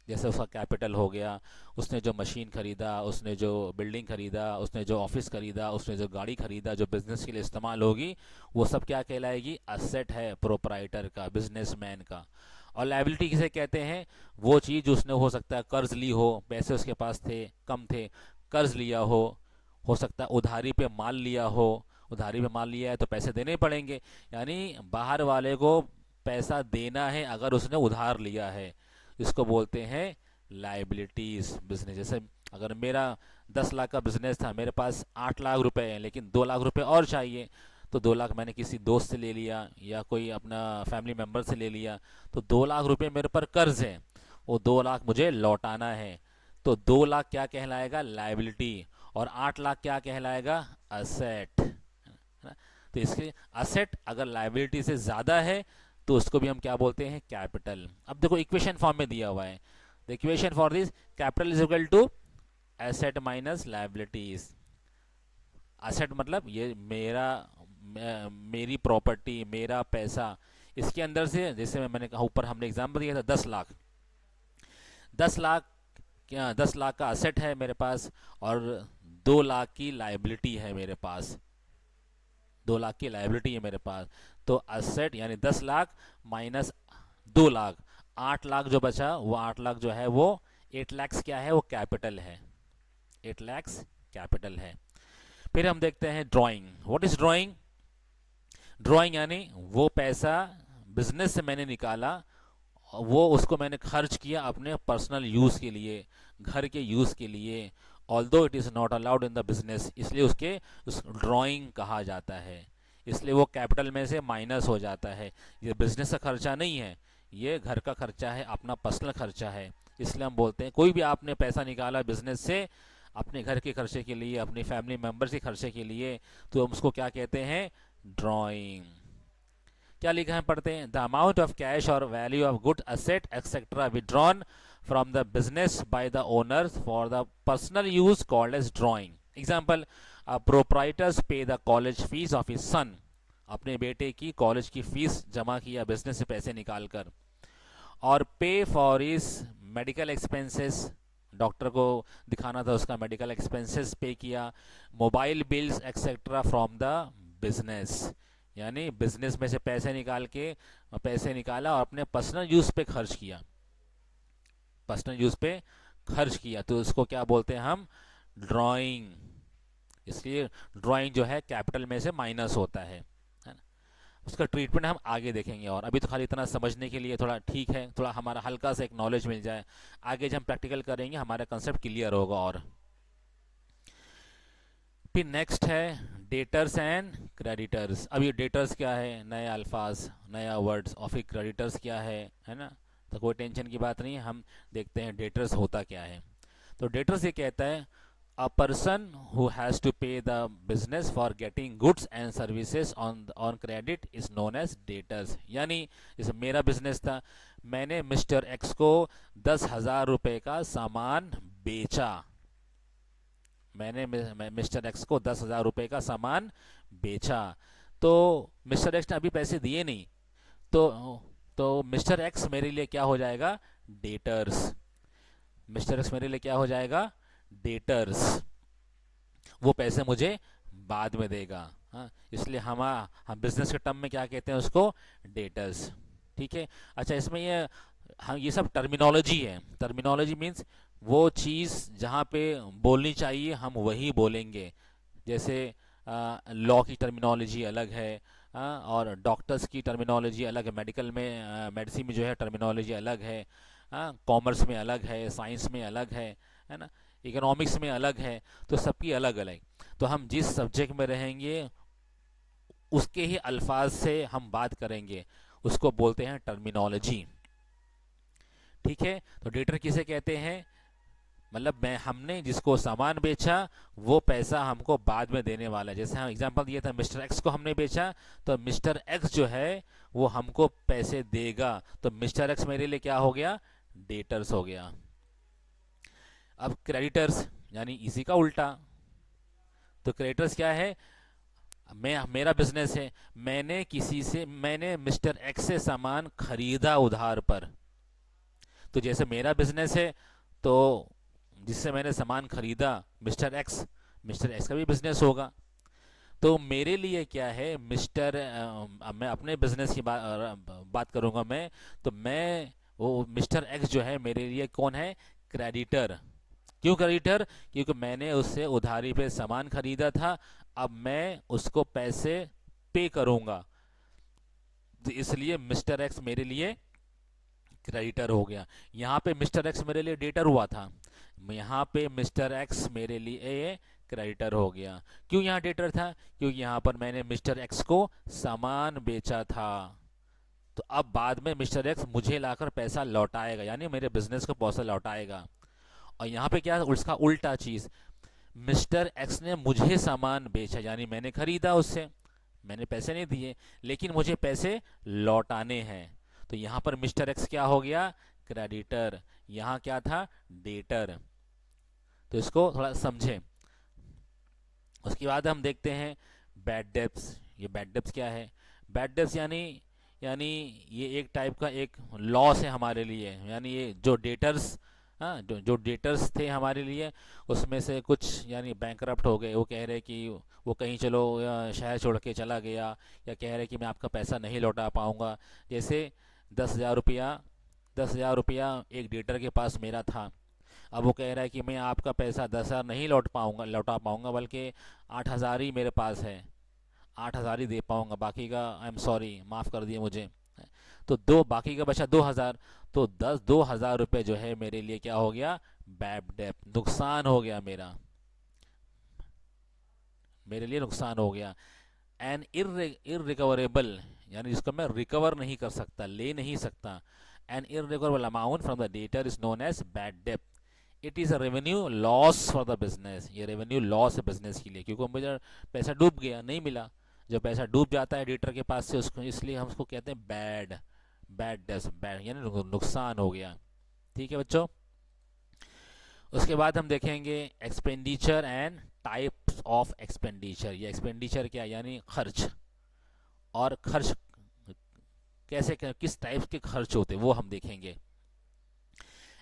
जैसे उसका कैपिटल हो गया, उसने जो मशीन खरीदा, उसने जो बिल्डिंग खरीदा, उसने जो ऑफिस खरीदा, उसने जो गाड़ी खरीदा जो बिजनेस के लिए इस्तेमाल होगी, वो सब क्या कहलाएगी, असेट है प्रोप्राइटर का, बिजनेसमैन का। और लाइबिलिटी किसे कहते हैं, वो चीज़ उसने हो सकता है कर्ज ली हो, पैसे उसके पास थे, कम थे, कर्ज लिया हो सकता है उधारी पे माल लिया हो, उधारी पे माल लिया है तो पैसे देने पड़ेंगे, यानी बाहर वाले को पैसा देना है अगर उसने उधार लिया है। इसको बोलते हैं लाइबिलिटीज बिजनेस। जैसे अगर मेरा 10 लाख का बिजनेस था, मेरे पास 8 लाख रुपए हैं लेकिन 2 लाख रुपए और चाहिए, तो 2 लाख मैंने किसी दोस्त से ले लिया या कोई अपना फैमिली मेम्बर से ले लिया, तो 2 लाख रुपए मेरे पर कर्ज है, वो 2 लाख मुझे लौटाना है। तो 2 लाख क्या कहलाएगा, लाइबिलिटी, और 8 लाख क्या कहलाएगा, असेट, है ना। तो इसके असेट अगर लाइबिलिटी से ज़्यादा है तो उसको भी हम क्या बोलते हैं, कैपिटल। अब देखो इक्वेशन फॉर्म में दिया हुआ है, the equation for this capital is equal to asset minus liabilities. Asset मतलब ये मेरा, मेरी प्रॉपर्टी, मेरा पैसा, इसके अंदर से जैसे मैंने कहा ऊपर हमने एग्जाम्पल दिया था 10 लाख, 10 लाख क्या, 10 लाख का असेट है मेरे पास और 2 लाख की लाइबिलिटी है मेरे पास, 2 लाख की लाइबिलिटी है मेरे पास। तो असेट यानी 10 लाख माइनस 2 लाख, 8 लाख जो बचा, वो 8 लाख जो है वो 8 लैक्स क्या है, वो कैपिटल है, 8 लैक्स कैपिटल है। फिर हम देखते हैं drawing. What is drawing, drawing यानी वो पैसा बिजनेस से मैंने निकाला, वो उसको मैंने खर्च किया अपने पर्सनल यूज़ के लिए, घर के यूज़ के लिए, although it is not allowed in the business, इसलिए उसके उस ड्राइंग कहा जाता है, इसलिए वो कैपिटल में से माइनस हो जाता है। ये बिजनेस का खर्चा नहीं है, ये घर का खर्चा है, अपना पर्सनल खर्चा है। इसलिए हम बोलते हैं कोई भी आपने पैसा निकाला बिजनेस से अपने घर के खर्चे के लिए, अपनी फैमिली मेम्बर्स के खर्चे के लिए, तो हम उसको क्या कहते हैं, ड्राइंग। क्या लिखा है, पढ़ते हैं। द अमाउंट ऑफ कैश और value of good asset etcetera withdrawn from the business by the owners for the personal use called as drawing. Example, proprietors pay the college fees of his son, अपने बेटे की college की fees जमा किया business से पैसे निकालकर। और पे for is medical expenses, doctor को दिखाना था, उसका मेडिकल एक्सपेंसेस पे किया। Mobile bills etcetera from the business, यानी बिजनेस में से पैसे निकाल के, पैसे निकाला और अपने पर्सनल यूज पे खर्च किया, पर्सनल यूज पे खर्च किया, तो उसको क्या बोलते हैं हम, ड्राइंग। इसलिए ड्राइंग जो है कैपिटल में से माइनस होता है ना। उसका ट्रीटमेंट हम आगे देखेंगे, और अभी तो खाली इतना समझने के लिए थोड़ा ठीक है, थोड़ा हमारा हल्का सा एक नॉलेज मिल जाए, आगे जब हम प्रैक्टिकल करेंगे हमारा कंसेप्ट क्लियर होगा। और फिर नेक्स्ट है डेटर्स एंड क्रेडिटर्स। अब ये डेटर्स क्या है, नया अल्फाज, नया वर्ड्स, और फिर क्रेडिटर्स क्या है ना। तो कोई टेंशन की बात नहीं है, हम देखते हैं डेटर्स होता क्या है। तो डेटर्स ये कहता है a person who has to pay the business for getting goods and services on credit is known as debtors. यानी जैसे मेरा बिजनेस था, मैंने मिस्टर एक्स को 10,000 रुपये का सामान बेचा, मैंने मिस्टर एक्स को 10,000 रुपये का सामान बेचा, तो मिस्टर एक्स ने अभी पैसे दिए नहीं, तो मिस्टर एक्स मेरे लिए क्या हो जाएगा, डेटर्स। मिस्टर एक्स मेरे लिए क्या हो जाएगा, डेटर्स। वो पैसे मुझे बाद में देगा, हाँ, इसलिए हम बिजनेस के टर्म में क्या कहते हैं उसको, डेटर्स। ठीक है। अच्छा, इसमें ये, हाँ, ये सब टर्मिनोलॉजी है। टर्मिनोलॉजी मीन्स वो चीज़ जहाँ पे बोलनी चाहिए हम वही बोलेंगे। जैसे लॉ की टर्मिनोलॉजी अलग है, और डॉक्टर्स की टर्मिनोलॉजी अलग है, मेडिकल में मेडिसिन में जो है टर्मिनोलॉजी अलग है, कॉमर्स में अलग है, साइंस में अलग है ना, इकोनॉमिक्स में अलग है। तो सबकी अलग अलग। तो हम जिस सब्जेक्ट में रहेंगे उसके ही अल्फाज से हम बात करेंगे, उसको बोलते हैं टर्मिनोलॉजी। ठीक है, तो डेटर किसे कहते हैं? मतलब मैं हमने जिसको सामान बेचा वो पैसा हमको बाद में देने वाला है। जैसे हम एग्जांपल दिए था, मिस्टर एक्स को हमने बेचा, तो मिस्टर एक्स जो है वो हमको पैसे देगा। तो मिस्टर एक्स मेरे लिए क्या हो गया? डेटर्स हो गया। अब क्रेडिटर्स यानी इसी का उल्टा। तो क्रेडिटर्स क्या है? मेरा बिजनेस है, मैंने मिस्टर एक्स से सामान खरीदा उधार पर। तो जैसे मेरा बिजनेस है, तो जिससे मैंने सामान खरीदा मिस्टर एक्स का भी बिजनेस होगा। तो मेरे लिए क्या है, मैं अपने बिजनेस की बात करूंगा मैं। तो मैं वो मिस्टर एक्स जो है मेरे लिए कौन है? क्रेडिटर। क्यों क्रेडिटर? क्योंकि मैंने उससे उधारी पे सामान खरीदा था, अब मैं उसको पैसे पे करूंगा, तो इसलिए मिस्टर एक्स मेरे लिए क्रेडिटर हो गया। यहाँ पे मिस्टर एक्स मेरे लिए डेटर हुआ था, यहाँ पे मिस्टर एक्स मेरे लिए क्रेडिटर हो गया। क्यों यहाँ डेटर था? क्योंकि यहाँ पर मैंने मिस्टर एक्स को सामान बेचा था। तो अब बाद में मिस्टर एक्स मुझे लाकर पैसा लौटाएगा, यानी मेरे बिजनेस को पैसा लौटाएगा। और यहाँ पे क्या उसका उल्टा चीज, मिस्टर एक्स ने मुझे सामान बेचा, यानी मैंने खरीदा उससे, मैंने पैसे नहीं दिए, लेकिन मुझे पैसे लौटाने हैं। तो यहाँ पर मिस्टर एक्स क्या हो गया? क्रेडिटर। यहाँ क्या था? डेटर। तो इसको थोड़ा समझें। उसके बाद हम देखते हैं बैड डेब्ट्स। ये बैड डेब्ट्स क्या है? बैड डेब्ट्स यानी यानी ये एक टाइप का एक लॉस है हमारे लिए। यानी ये जो डेटर्स, हाँ, जो डेटर्स थे हमारे लिए, उसमें से कुछ यानी बैंकरप्ट हो गए, वो कह रहे कि वो कहीं चलो या शहर छोड़ के चला गया, या कह रहे कि मैं आपका पैसा नहीं लौटा पाऊंगा। जैसे 10,000 रुपया 10,000 रुपया एक डेटर के पास मेरा था। अब वो कह रहा है कि मैं आपका पैसा 10,000 नहीं लौटा पाऊंगा, बल्कि 8,000 ही मेरे पास है, 8,000 ही दे पाऊंगा, बाकी का आई एम सॉरी, माफ़ कर दिए मुझे। तो बाकी का बचा 2,000। तो 2,000 रुपये जो है मेरे लिए क्या हो गया? बैड डेप, नुकसान हो गया मेरे लिए नुकसान हो गया। एन इरिकवरेबल, यानी जिसको मैं रिकवर नहीं कर सकता, ले नहीं सकता। An irrecoverable amount from the debtor is known as bad debt. It is a revenue loss for the business. ये रेवेन्यू लॉस है बिजनेस के लिए, क्योंकि मुझे पैसा डूब गया, नहीं मिला। जो पैसा डूब जाता है एडिटर के पास से, उसको इसलिए हम उसको कहते हैं बैड बैड डेस बैड, यानी नुकसान हो गया। ठीक है बच्चों। उसके बाद हम देखेंगे expenditure and types of expenditure. ये एक्सपेंडिचर क्या, यानी खर्च, और खर्च कैसे किस टाइप के खर्च होते हैं वो हम देखेंगे।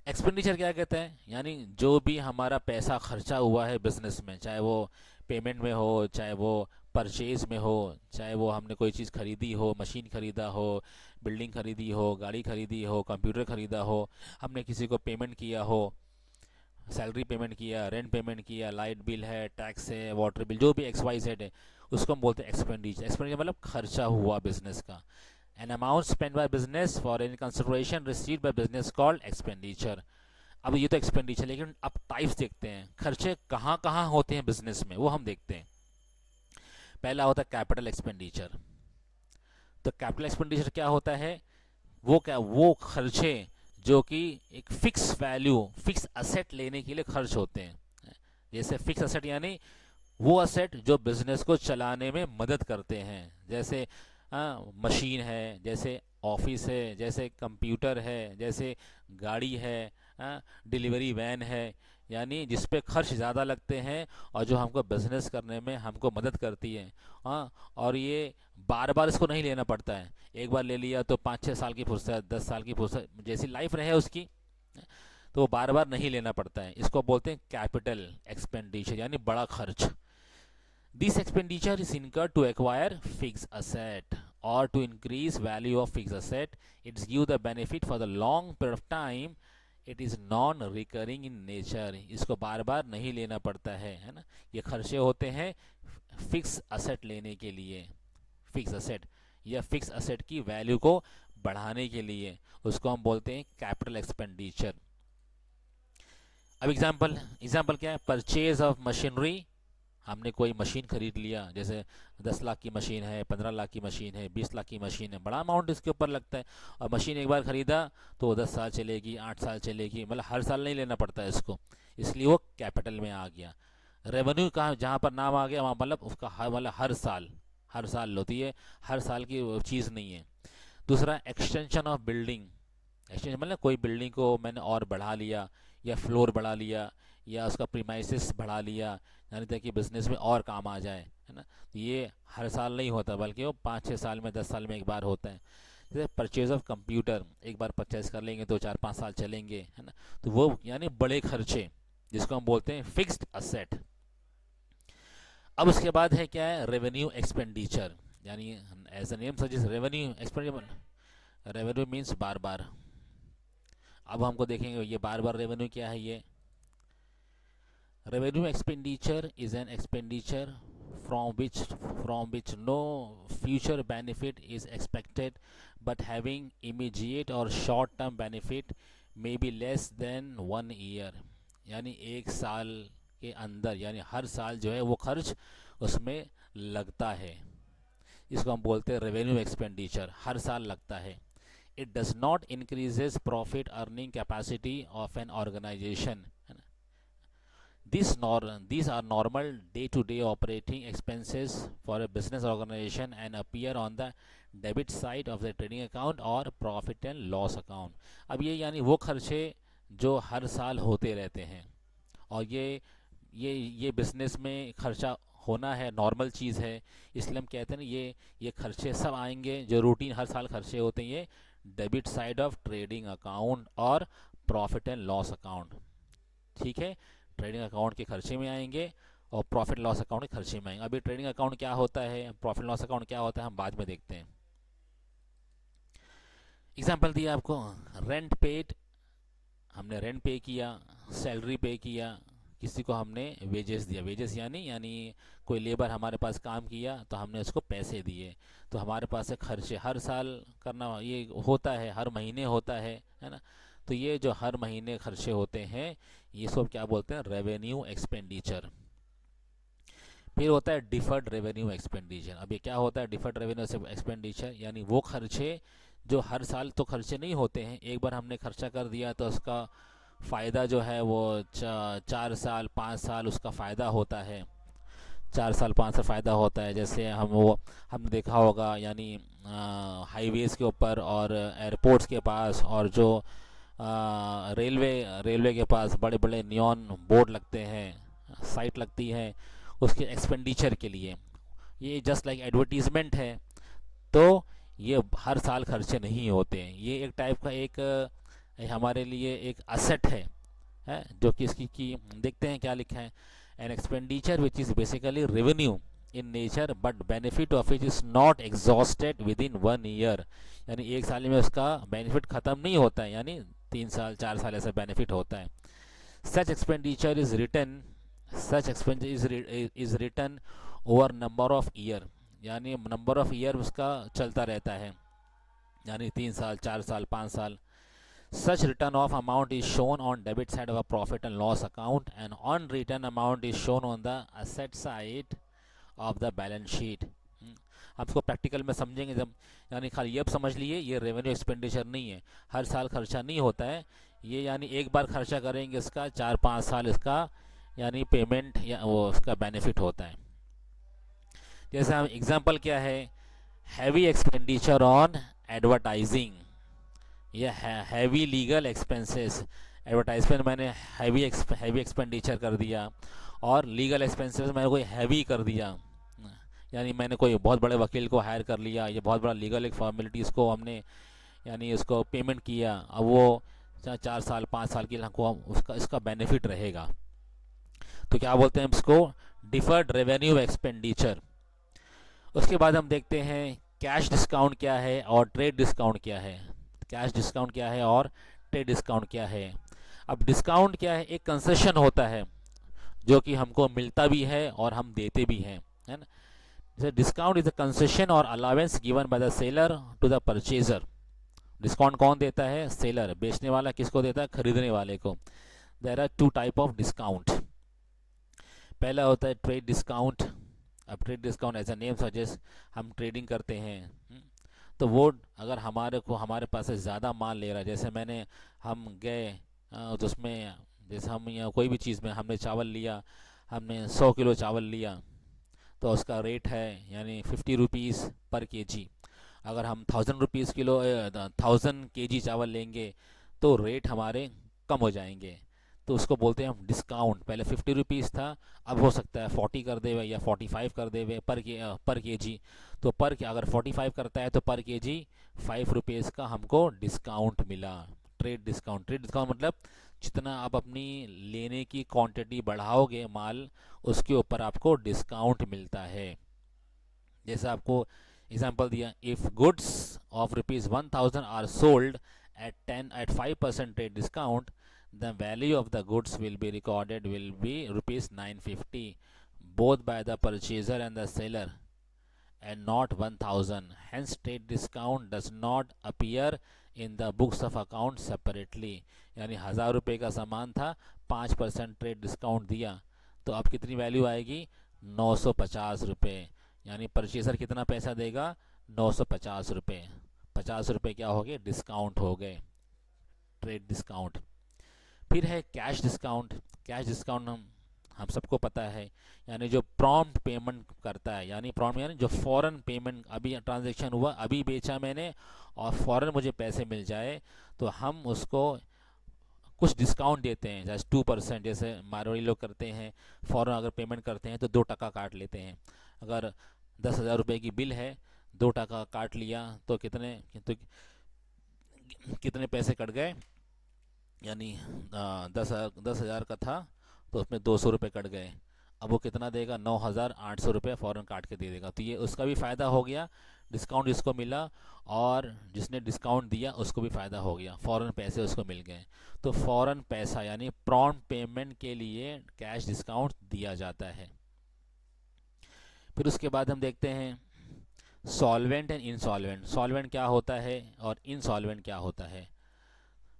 एक्सपेंडिचर क्या कहते हैं? यानी जो भी हमारा पैसा खर्चा हुआ है बिजनेस में, चाहे वो पेमेंट में हो, चाहे वो परचेज में हो, चाहे वो हमने कोई चीज़ खरीदी हो, मशीन खरीदा हो, बिल्डिंग खरीदी हो, गाड़ी खरीदी हो, कंप्यूटर खरीदा हो, हमने किसी को पेमेंट किया हो, सैलरी पेमेंट किया, रेंट पेमेंट किया, लाइट बिल है, टैक्स है, वाटर बिल, जो भी एक्स वाई जेड है, उसको हम बोलते हैं एक्सपेंडिचर। एक्सपेंडिचर मतलब खर्चा हुआ बिजनेस का। An amount spend by business for any consideration received by business called expenditure. अब ये तो एक्सपेंडिचर, लेकिन अब टाइप्स देखते हैं, खर्चे कहाँ कहाँ होते हैं बिजनेस में, वो हम देखते हैं। पहला होता है कैपिटल एक्सपेंडिचर। तो कैपिटल एक्सपेंडिचर क्या होता है? वो खर्चे जो कि एक फिक्स वैल्यू, फिक्स असेट लेने के लिए खर्च होते हैं। जैसे फिक्स असेट यानी वो असेट जो बिजनेस को चलाने में मदद करते हैं। जैसे मशीन है, जैसे ऑफिस है, जैसे कंप्यूटर है, जैसे गाड़ी है, डिलीवरी वैन है, यानी जिस पे खर्च ज़्यादा लगते हैं और जो हमको बिजनेस करने में हमको मदद करती है। और ये बार बार इसको नहीं लेना पड़ता है, एक बार ले लिया तो 5-6 साल की फुर्सत, 10 साल की फुर्सत, जैसी लाइफ रहे उसकी, तो वो बार बार नहीं लेना पड़ता है। इसको बोलते हैं कैपिटल एक्सपेंडिचर, यानी बड़ा खर्च। This expenditure is incurred to acquire fixed asset or to increase value of fixed asset. It's give the benefit for the long period of time. It is non-recurring in nature. इसको बार बार नहीं लेना पड़ता है ना। ये खर्चे होते हैं फिक्स असेट लेने के लिए, फिक्स असेट या फिक्स असेट की वैल्यू को बढ़ाने के लिए, उसको हम बोलते हैं कैपिटल एक्सपेंडिचर। अब एग्जाम्पल क्या है, परचेज ऑफ मशीनरी। हमने कोई मशीन खरीद लिया, जैसे 10 लाख की मशीन है, 15 लाख की मशीन है, 20 लाख की मशीन है, बड़ा अमाउंट इसके ऊपर लगता है। और मशीन एक बार ख़रीदा तो 10 साल चलेगी, 8 साल चलेगी, मतलब हर साल नहीं लेना पड़ता है इसको, इसलिए वो कैपिटल में आ गया। रेवेन्यू का जहाँ पर नाम आ गया वहाँ मतलब उसका मतलब हर साल होती है, हर साल की चीज़ नहीं है। दूसरा, एक्सटेंशन ऑफ बिल्डिंग। एक्सटेंशन मतलब कोई बिल्डिंग को मैंने और बढ़ा लिया, या फ्लोर बढ़ा लिया, या उसका प्रीमाइसिस बढ़ा लिया, यानी ताकि बिजनेस में और काम आ जाए, है ना। तो ये हर साल नहीं होता, बल्कि वो 5-6 साल में, 10 साल में एक बार होता है। जैसे परचेज ऑफ कंप्यूटर, एक बार परचेज कर लेंगे तो 4-5 साल चलेंगे, है ना। तो वो यानी बड़े खर्चे, जिसको हम बोलते हैं फिक्स्ड असेट। अब उसके बाद है क्या है, रेवेन्यू एक्सपेंडिचर, यानी as a name suggest revenue expenditure. Revenue means बार बार। अब हमको देखेंगे ये बार बार रेवेन्यू क्या है। ये revenue expenditure is an expenditure from which no future benefit is expected, but having immediate or short term benefit may be less than 1 year। यानी एक साल के अंदर, यानी हर साल जो है वो खर्च उसमें लगता है, इसको हम बोलते हैं रेवेन्यू एक्सपेंडिचर, हर साल लगता है। It does not increases profit earning capacity of an organisation. These are normal day-to-day operating expenses for a business organization and appear on the debit side of the trading account और profit and loss account। अब ये यानी वो खर्चे जो हर साल होते रहते हैं, और ये बिजनेस में खर्चा होना है, नॉर्मल चीज़ है, इसलिए हम कहते हैं ना ये खर्चे सब आएंगे जो रूटीन हर साल खर्चे होते हैं, ये debit side of trading account और प्रॉफिट एंड लॉस अकाउंट। ठीक है, ट्रेडिंग अकाउंट के खर्चे में आएंगे और प्रॉफिट लॉस अकाउंट के खर्चे में आएंगे। अभी ट्रेडिंग अकाउंट क्या होता है, प्रॉफिट लॉस अकाउंट क्या होता है, हम बाद में देखते हैं। एग्जांपल दिया आपको, रेंट पेड, हमने रेंट पे किया, सैलरी पे किया, किसी को हमने वेजेस दिया, वेजेस यानी कोई लेबर हमारे पास काम किया तो हमने उसको पैसे दिए, तो हमारे पास से खर्चे हर साल करना ये होता है, हर महीने होता है ना। तो ये जो हर महीने खर्चे होते हैं ये सब क्या बोलते हैं, रेवेन्यू एक्सपेंडिचर। फिर होता है डिफर्ड रेवेन्यू एक्सपेंडिचर। अब ये क्या होता है डिफर्ड रेवेन्यू एक्सपेंडिचर, यानी वो खर्चे जो हर साल तो खर्चे नहीं होते हैं, एक बार हमने खर्चा कर दिया तो उसका फ़ायदा जो है वो 4 साल 5 साल उसका फ़ायदा होता है, 4 साल 5 साल फ़ायदा होता है। जैसे हमने देखा होगा, यानी हाईवेज़ के ऊपर और एयरपोर्ट्स के पास और जो रेलवे के पास बड़े बड़े नियॉन बोर्ड लगते हैं, साइट लगती है उसके एक्सपेंडिचर के लिए, ये जस्ट लाइक एडवर्टीज़मेंट है। तो ये हर साल खर्चे नहीं होते हैं, ये एक टाइप का एक हमारे लिए एक असेट है जो कि इसकी की देखते हैं क्या लिखा है, an expenditure which is basically revenue in nature but benefit of it is not exhausted with in 1 year. यानी एक साल में उसका बेनिफिट ख़त्म नहीं होता है, यानी 3 साल 4 साल ऐसा बेनिफिट होता है। Such expenditure is return over number of year, यानी नंबर ऑफ ईयर उसका चलता रहता है, यानी 3 साल 4 साल 5 साल। Such return of amount is shown on debit side of a profit and loss account, and on return amount is shown on the asset side of the balance sheet। हम इसको प्रैक्टिकल में समझेंगे जब, यानी खाली ये अब समझ लिए ये रेवेन्यू एक्सपेंडिचर नहीं है, हर साल खर्चा नहीं होता है ये, यानी एक बार खर्चा करेंगे इसका 4-5 साल इसका यानी पेमेंट या वो उसका बेनिफिट होता है। जैसे हम एग्जांपल क्या है, हैवी एक्सपेंडिचर ऑन एडवर्टाइजिंग या हैवी लीगल एक्सपेंसेस। एडवर्टाइजमेंट मैंने हैवी एक्सपेंडिचर कर दिया, और लीगल एक्सपेंसेस मैंने कोई हैवी कर दिया, यानी मैंने कोई बहुत बड़े वकील को हायर कर लिया, ये बहुत बड़ा लीगल एक फॉर्मेलिटीज़ को हमने यानी उसको पेमेंट किया, अब वो 4 साल 5 साल के लिए हमको उसका इसका बेनिफिट रहेगा। तो क्या बोलते हैं इसको, डिफर्ड रेवेन्यू एक्सपेंडिचर। उसके बाद हम देखते हैं कैश डिस्काउंट क्या है और ट्रेड डिस्काउंट क्या है। कैश डिस्काउंट क्या है और ट्रेड डिस्काउंट क्या है। अब डिस्काउंट क्या है, एक कंसेशन होता है जो कि हमको मिलता भी है और हम देते भी हैं। है ना। जैसे discount is a concession or allowance given by the seller to the purchaser. Discount कौन देता है? सेलर। बेचने वाला किसको देता है? खरीदने वाले को। There are two type of discount. पहला होता है ट्रेड डिस्काउंट। अब trade discount as a name suggest, हम ट्रेडिंग करते हैं। तो वो अगर हमारे पास से ज़्यादा माल ले रहा है, जैसे हम गए तो उसमें जैसे हम यहाँ कोई भी चीज़ में हमने चावल लिया, हमने 100 किलो चावल लिया, तो उसका रेट है यानी 50 रुपीज़ पर केजी। अगर हम 1000 रुपीज़ किलो 1000 केजी चावल लेंगे तो रेट हमारे कम हो जाएंगे, तो उसको बोलते हैं हम डिस्काउंट। पहले 50 रुपीज़ था, अब हो सकता है 40 कर दे या 45 कर दे पर केजी। तो अगर 45 करता है तो पर केजी 5 रुपीज़ का हमको डिस्काउंट मिला। ट्रेड डिस्काउंट मतलब जितना आप अपनी लेने की क्वांटिटी बढ़ाओगे माल, उसके ऊपर आपको डिस्काउंट मिलता है। जैसे आपको एग्जांपल दिया, if goods of ₹1000 are sold at 5% trade discount, the value of the goods will be recorded will be ₹950 both by the purchaser and the seller and not 1000. Hence trade discount does not appear in the books of account separately. यानी 1000 रुपये का सामान था, 5% trade discount दिया, तो अब कितनी value आएगी? 950 रुपये। यानी परचेसर कितना पैसा देगा? 950 रुपये। 50 रुपये क्या हो गए? डिस्काउंट हो गए, ट्रेड डिस्काउंट। फिर है कैश डिस्काउंट। कैश डिस्काउंट हम सबको पता है, यानी जो प्रॉम्प्ट पेमेंट करता है, यानी प्रॉम्प्ट यानी जो फ़ौरन पेमेंट, अभी ट्रांजैक्शन हुआ, अभी बेचा मैंने और फ़ौरन मुझे पैसे मिल जाए, तो हम उसको कुछ डिस्काउंट देते हैं, जैसे 2%। जैसे मारवाड़ी लोग करते हैं, फ़ौरन अगर पेमेंट करते हैं तो 2% काट लेते हैं। अगर 10,000 रुपये की बिल है, 2% काट लिया तो कितने पैसे कट गए? यानी 10,000 का था तो उसमें 200 रुपये कट गए। अब वो कितना देगा? 9,800 रुपये फ़ौरन काट के दे देगा। तो ये उसका भी फ़ायदा हो गया, डिस्काउंट जिसको मिला, और जिसने डिस्काउंट दिया उसको भी फ़ायदा हो गया, फ़ौरन पैसे उसको मिल गए। तो फ़ौरन पैसा यानी प्रॉम्प्ट पेमेंट के लिए कैश डिस्काउंट दिया जाता है। फिर उसके बाद हम देखते हैं सॉल्वेंट एंड इंसॉल्वेंट। सॉल्वेंट क्या होता है और इंसॉल्वेंट क्या होता है?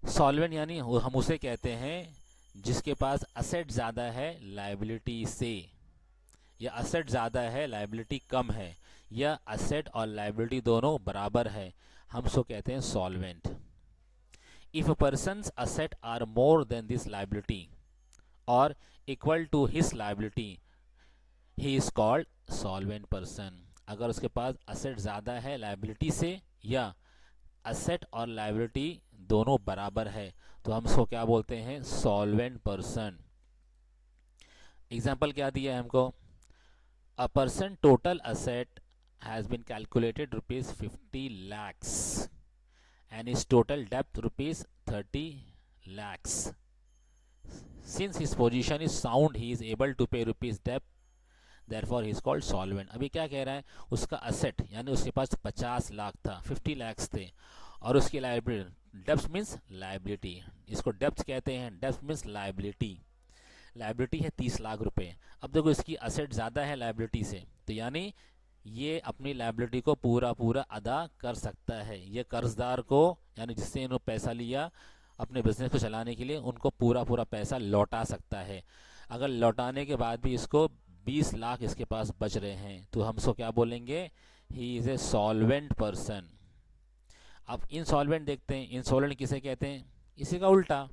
सॉल्वेंट यानी हम उसे कहते हैं जिसके पास असेट ज़्यादा है लाइबिलिटी से, या असेट ज़्यादा है लाइबिलिटी कम है, या असेट और लाइबिलिटी दोनों बराबर है, हम उसको कहते हैं solvent. If a person's asset are more than this liability और equal to his liability, he is called solvent person. अगर उसके पास असेट ज़्यादा है लाइबिलिटी से, या असेट और लाइबिलिटी दोनों बराबर है, तो हम इसको क्या बोलते हैं? Solvent person. एग्जाम्पल क्या दिया है हमको? A person total asset has been calculated ₹50 lakhs and his total debt ₹30 lakhs. Since his position is sound, he is able to pay rupees debt, therefore he is called solvent. अभी क्या कह रहा है? उसका असेट यानी उसके पास 50 लाख था, 50 lakhs थे, और उसकी लाइबिलिटी, डेब्ट मीन्स लाइबिलिटी, इसको डेब्ट कहते हैं, डेब्ट मीन्स लाइबिलिटी। लाइबिलिटी है 30 लाख रुपए। अब देखो इसकी असेट ज़्यादा है लाइबिलिटी से, तो यानी ये अपनी लाइबिलिटी को पूरा पूरा अदा कर सकता है। ये कर्जदार को, यानी जिससे इन्होंने पैसा लिया अपने बिजनेस को चलाने के लिए, उनको पूरा पूरा पैसा लौटा सकता है। अगर लौटाने के बाद भी इसको 20 लाख इसके पास बच रहे हैं, तो हम इसको क्या बोलेंगे? He is a solvent person. अब इंसॉल्वेंट देखते हैं। इंसॉल्वेंट किसे कहते हैं? इसी का उल्टा,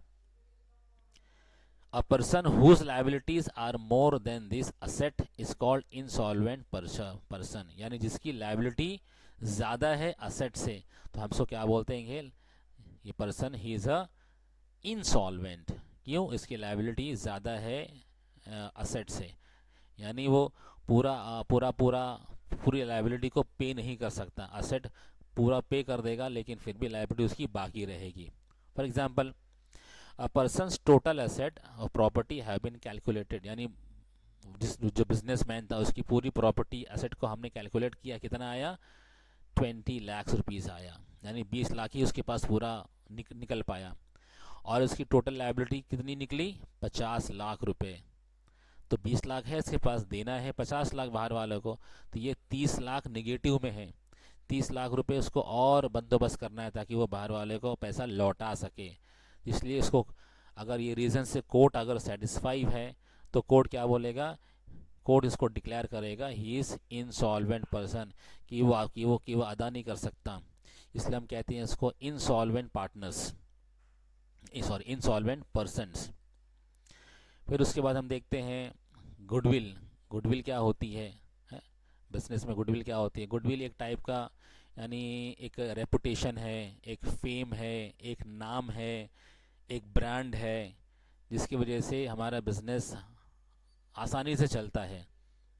a person whose liabilities are more than this asset is called insolvent person. यानी जिसकी लाइबिलिटी ज़्यादा है असेट से, तो हम इसको क्या बोलते हैं? ये person he is a insolvent. क्यों? इसकी लाइबिलिटी ज़्यादा है असेट से, यानी वो पूरी लाइबिलिटी को पे नहीं कर सकता। असेट पूरा पे कर देगा लेकिन फिर भी लाइबिलिटी उसकी बाकी रहेगी। For example, a person's total asset और प्रॉपर्टी हैव बीन कैलकुलेटेड, यानी जो बिजनेसमैन था उसकी पूरी प्रॉपर्टी एसेट को हमने कैलकुलेट किया, कितना आया? 20 लाख रुपीज़ आया, यानी 20 लाख ही उसके पास पूरा निकल पाया। और उसकी टोटल लाइबिलिटी कितनी निकली? 50 लाख रुपए। तो 20 लाख है इसके पास, देना है 50 लाख बाहर वालों को, तो ये 30 लाख निगेटिव में है। 30 लाख रुपए उसको और बंदोबस्त करना है ताकि वो बाहर वाले को पैसा लौटा सके। इसलिए इसको, अगर ये रीज़न से कोर्ट अगर सेटिस्फाई है तो कोर्ट क्या बोलेगा, कोर्ट इसको डिक्लेयर करेगा ही इज़ इंसॉल्वेंट पर्सन, कि वो अदा नहीं कर सकता। इसलिए हम कहते हैं इसको insolvent partners, sorry insolvent persons. फिर उसके बाद हम देखते हैं गुडविल। गुडविल क्या होती है, बिजनेस में गुडविल क्या होती है? गुडविल एक टाइप का, यानी एक रेपुटेशन है, एक फेम है, एक नाम है, एक ब्रांड है, जिसकी वजह से हमारा बिजनेस आसानी से चलता है।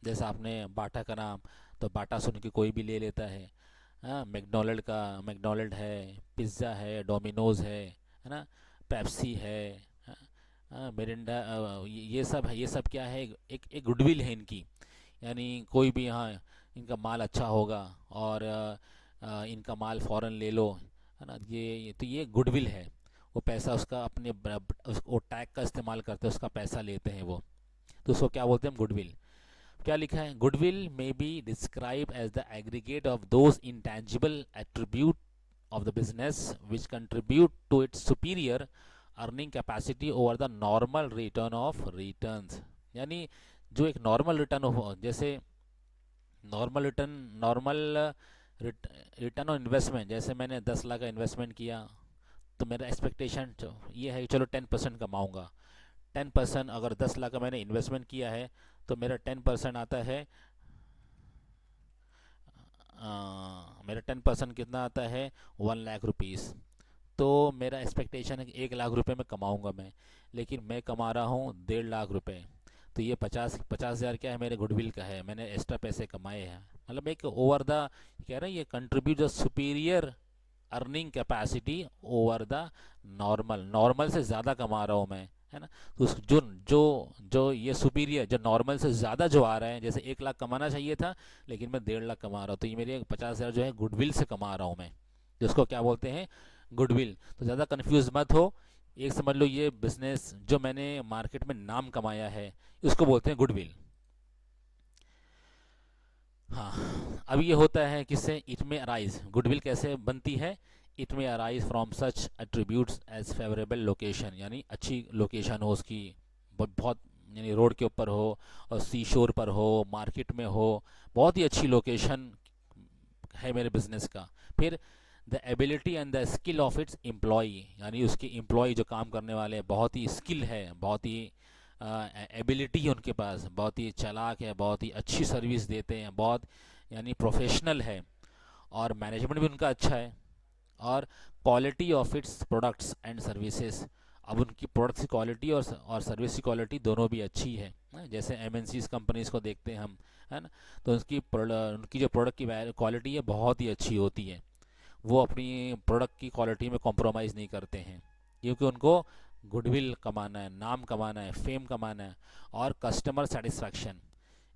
जैसे आपने बाटा का नाम, तो बाटा सुन के कोई भी ले लेता है। हाँ, मैकडोनल्ड का, मैकडोनल्ड है, पिज़्ज़ा है, डोमिनोज़ है ना, पेप्सी है, मिरिंडा, ये सब क्या है, एक गुडविल है इनकी। यानी कोई भी, हाँ, इनका माल अच्छा होगा और इनका माल फ़ौरन ले लो, है ना, तो ये गुडविल है। वो पैसा उसका अपने वो टैग का इस्तेमाल करते हैं, उसका पैसा लेते हैं वो, तो उसको क्या बोलते हैं? गुडविल। क्या लिखा है? Goodwill may be describe as the aggregate of those intangible attribute of the business which contribute to its superior earning capacity over the normal return of returns. यानी जो एक नॉर्मल रिटर्न हो, जैसे नॉर्मल रिटर्न ऑन इन्वेस्टमेंट, जैसे मैंने 10 लाख का investment किया, तो मेरा एक्सपेक्टेशन ये है कि चलो 10% कमाऊंगा। 10%, अगर 10 लाख का मैंने इन्वेस्टमेंट किया है तो मेरा 10% आता है, मेरा 10% कितना आता है? 1 लाख रुपीज़। तो मेरा एक्सपेक्टेशन है कि 1 लाख रुपए में कमाऊंगा मैं, लेकिन मैं कमा रहा हूँ 1.5 लाख रुपए। तो ये 50,000 क्या है? मेरे गुडविल का है, मैंने एक्स्ट्रा पैसे कमाए हैं। मतलब एक ओवर द, कह रहे हैं ये contribute the superior earning capacity over the normal, normal से ज़्यादा कमा रहा हूँ मैं, है ना। तो जो जो जो ये सुपीरियर, जो नॉर्मल से ज़्यादा जो आ रहा है, जैसे 1 लाख कमाना चाहिए था लेकिन मैं 1.5 लाख कमा रहा हूँ, तो ये मेरे 50,000 जो है गुडविल से कमा रहा हूँ मैं, जिसको क्या बोलते हैं? गुडविल। तो ज़्यादा कंफ्यूज मत हो, एक समझ लो ये बिजनेस जो मैंने मार्केट में नाम कमाया है इसको बोलते हैं गुडविल। हाँ, अब ये होता है किससे? It may arise. गुडविल कैसे बनती है? It may arise from such attributes as favourable location, यानी अच्छी लोकेशन हो उसकी, बहुत, यानी रोड के ऊपर हो और सी शोर पर हो, मार्केट में हो, बहुत ही अच्छी लोकेशन है मेरे बिजनेस का। फिर the ability and the skill of its employee, यानी उसके एम्प्लॉय जो काम करने वाले हैं, बहुत ही स्किल है, बहुत ही एबिलिटी है उनके पास, बहुत ही चालाक है, बहुत ही अच्छी सर्विस देते हैं, बहुत यानी प्रोफेशनल है, और मैनेजमेंट भी उनका अच्छा है, और quality of its products and services. अब उनकी प्रोडक्ट्स की क्वालिटी और सर्विस की क्वालिटी दोनों भी अच्छी है। जैसे एमएनसीज कंपनीज को देखते हैं हम, है ना, तो उनकी जो प्रोडक्ट की क्वालिटी है बहुत ही अच्छी होती है। वो अपनी प्रोडक्ट की क्वालिटी में कॉम्प्रोमाइज़ नहीं करते हैं, क्योंकि उनको गुडविल कमाना है, नाम कमाना है, फेम कमाना है, और कस्टमर सेटिस्फैक्शन।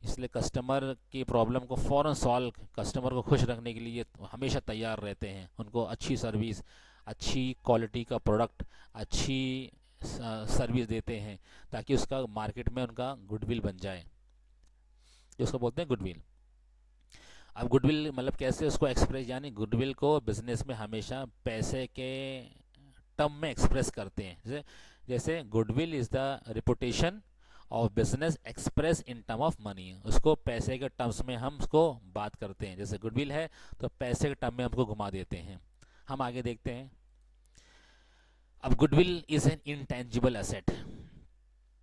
इसलिए कस्टमर की प्रॉब्लम को फ़ौरन सॉल्व, कस्टमर को खुश रखने के लिए हमेशा तैयार रहते हैं। उनको अच्छी सर्विस, अच्छी क्वालिटी का प्रोडक्ट, अच्छी सर्विस देते हैं, ताकि उसका मार्केट में उनका गुडविल बन जाए, जिसको बोलते हैं गुडविल। अब गुडविल मतलब कैसे उसको एक्सप्रेस, यानी गुडविल को बिजनेस में हमेशा पैसे के टर्म में एक्सप्रेस करते हैं। जैसे goodwill is the reputation of business express in term of money, उसको पैसे के टर्म्स में हम उसको बात करते हैं। जैसे गुडविल है तो पैसे के टर्म में हमको घुमा देते हैं। हम आगे देखते हैं। अब goodwill is an intangible asset.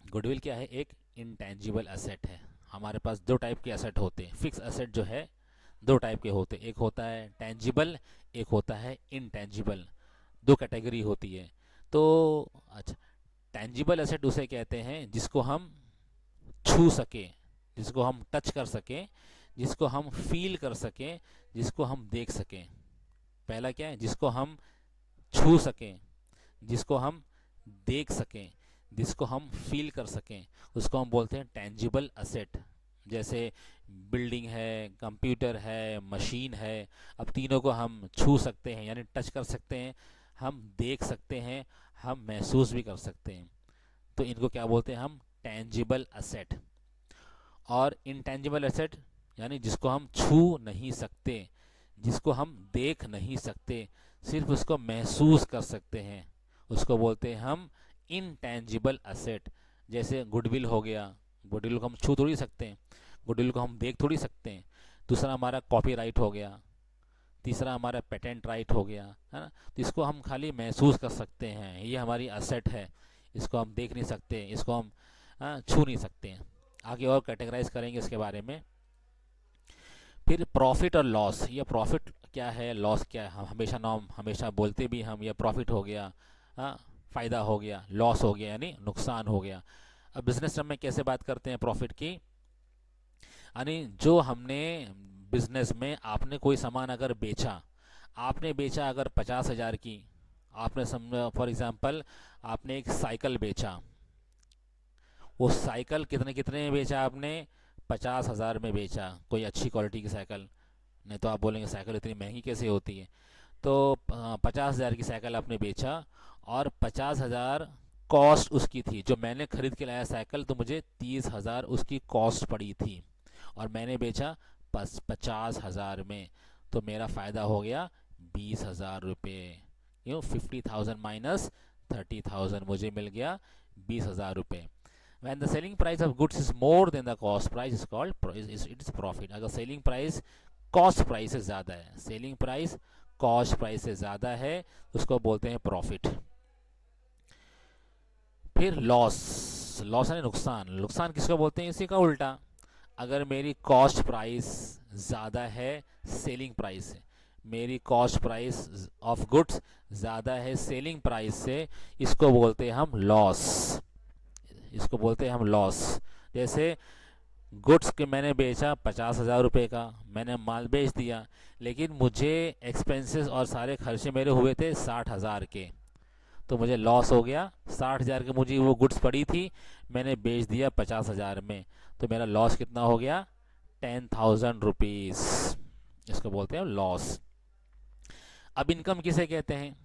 Goodwill क्या है? एक इंटेंजिबल एसेट है। हमारे पास दो टाइप के एसेट होते हैं। फिक्स एसेट जो है दो टाइप के होते हैं, एक होता है टेंजिबल, एक होता है इनटेंजिबल। दो कैटेगरी होती है। तो अच्छा, टेंजिबल एसेट उसे कहते हैं जिसको हम छू सके, जिसको हम टच कर सकें, जिसको हम फील कर सकें, जिसको हम देख सकें। पहला क्या है? जिसको हम छू सकें, जिसको हम देख सकें, जिसको हम फील कर सकें, उसको हम बोलते हैं टेंजिबल एसेट। जैसे बिल्डिंग है, कंप्यूटर है, मशीन है। अब तीनों को हम छू सकते हैं, यानी टच कर सकते हैं, हम देख सकते हैं, हम महसूस भी कर सकते हैं। तो इनको क्या बोलते हैं हम? Tangible asset. और इंटेंजिबल एसेट यानी जिसको हम छू नहीं सकते, जिसको हम देख नहीं सकते, सिर्फ उसको महसूस कर सकते हैं, उसको बोलते हैं हम इंटेंजिबल एसेट। जैसे गुडविल हो गया, गुडविल को हम छू थोड़ी सकते हैं, गुडविल को हम देख थोड़ी सकते हैं। दूसरा हमारा कॉपीराइट हो गया, तीसरा हमारा पेटेंट राइट हो गया, है ना। तो इसको हम खाली महसूस कर सकते हैं, ये हमारी एसेट है, इसको हम देख नहीं सकते, इसको हम छू नहीं सकते हैं। आगे और कैटेगराइज करेंगे इसके बारे में। फिर प्रॉफिट और लॉस, ये प्रॉफिट क्या है, लॉस क्या है, हम हमेशा नाम हमेशा बोलते भी हम, ये प्रॉफिट हो गया, फ़ायदा हो गया, लॉस हो गया यानी नुकसान हो गया। अब बिजनेस में कैसे बात करते हैं प्रॉफिट की, यानी जो हमने बिजनेस में आपने कोई सामान अगर बेचा, आपने बेचा अगर 50,000 की, आपने फॉर एग्जांपल आपने एक साइकिल बेचा, वो साइकिल कितने कितने में बेचा आपने, 50,000 में बेचा, कोई अच्छी क्वालिटी की साइकिल। नहीं तो आप बोलेंगे साइकिल इतनी महंगी कैसे होती है। तो 50,000 की साइकिल आपने बेचा और 50,000 कॉस्ट उसकी थी। जो मैंने खरीद के लाया साइकिल तो मुझे 30,000 उसकी कॉस्ट पड़ी थी और मैंने बेचा 50,000 में, तो मेरा फ़ायदा हो गया 20,000 रुपये। 50,000 माइनस 30,000 मुझे मिल गया 20,000 रुपये। When the selling price of goods is more than the cost price is called it is profit। अगर सेलिंग प्राइस कॉस्ट प्राइस से ज़्यादा है, सेलिंग प्राइस कॉस्ट प्राइस से ज़्यादा है, उसको बोलते हैं प्रॉफिट। फिर लॉस, लॉस यानी नुकसान, नुकसान किसको बोलते हैं, इसी का उल्टा। अगर मेरी कॉस्ट प्राइस ज़्यादा है सेलिंग प्राइस से, मेरी कॉस्ट प्राइस ऑफ गुड्स ज़्यादा है सेलिंग प्राइस से, इसको बोलते हैं हम लॉस, इसको बोलते हैं हम लॉस। जैसे गुड्स के मैंने बेचा 50,000 रुपये का, मैंने माल बेच दिया, लेकिन मुझे एक्सपेंसेस और सारे खर्चे मेरे हुए थे 60,000 के, तो मुझे लॉस हो गया। 60,000 की मुझे वो गुड्स पड़ी थी, मैंने बेच दिया 50,000 में, तो मेरा लॉस कितना हो गया, 10,000 रुपीज़, इसको बोलते हैं लॉस। अब इनकम किसे कहते हैं,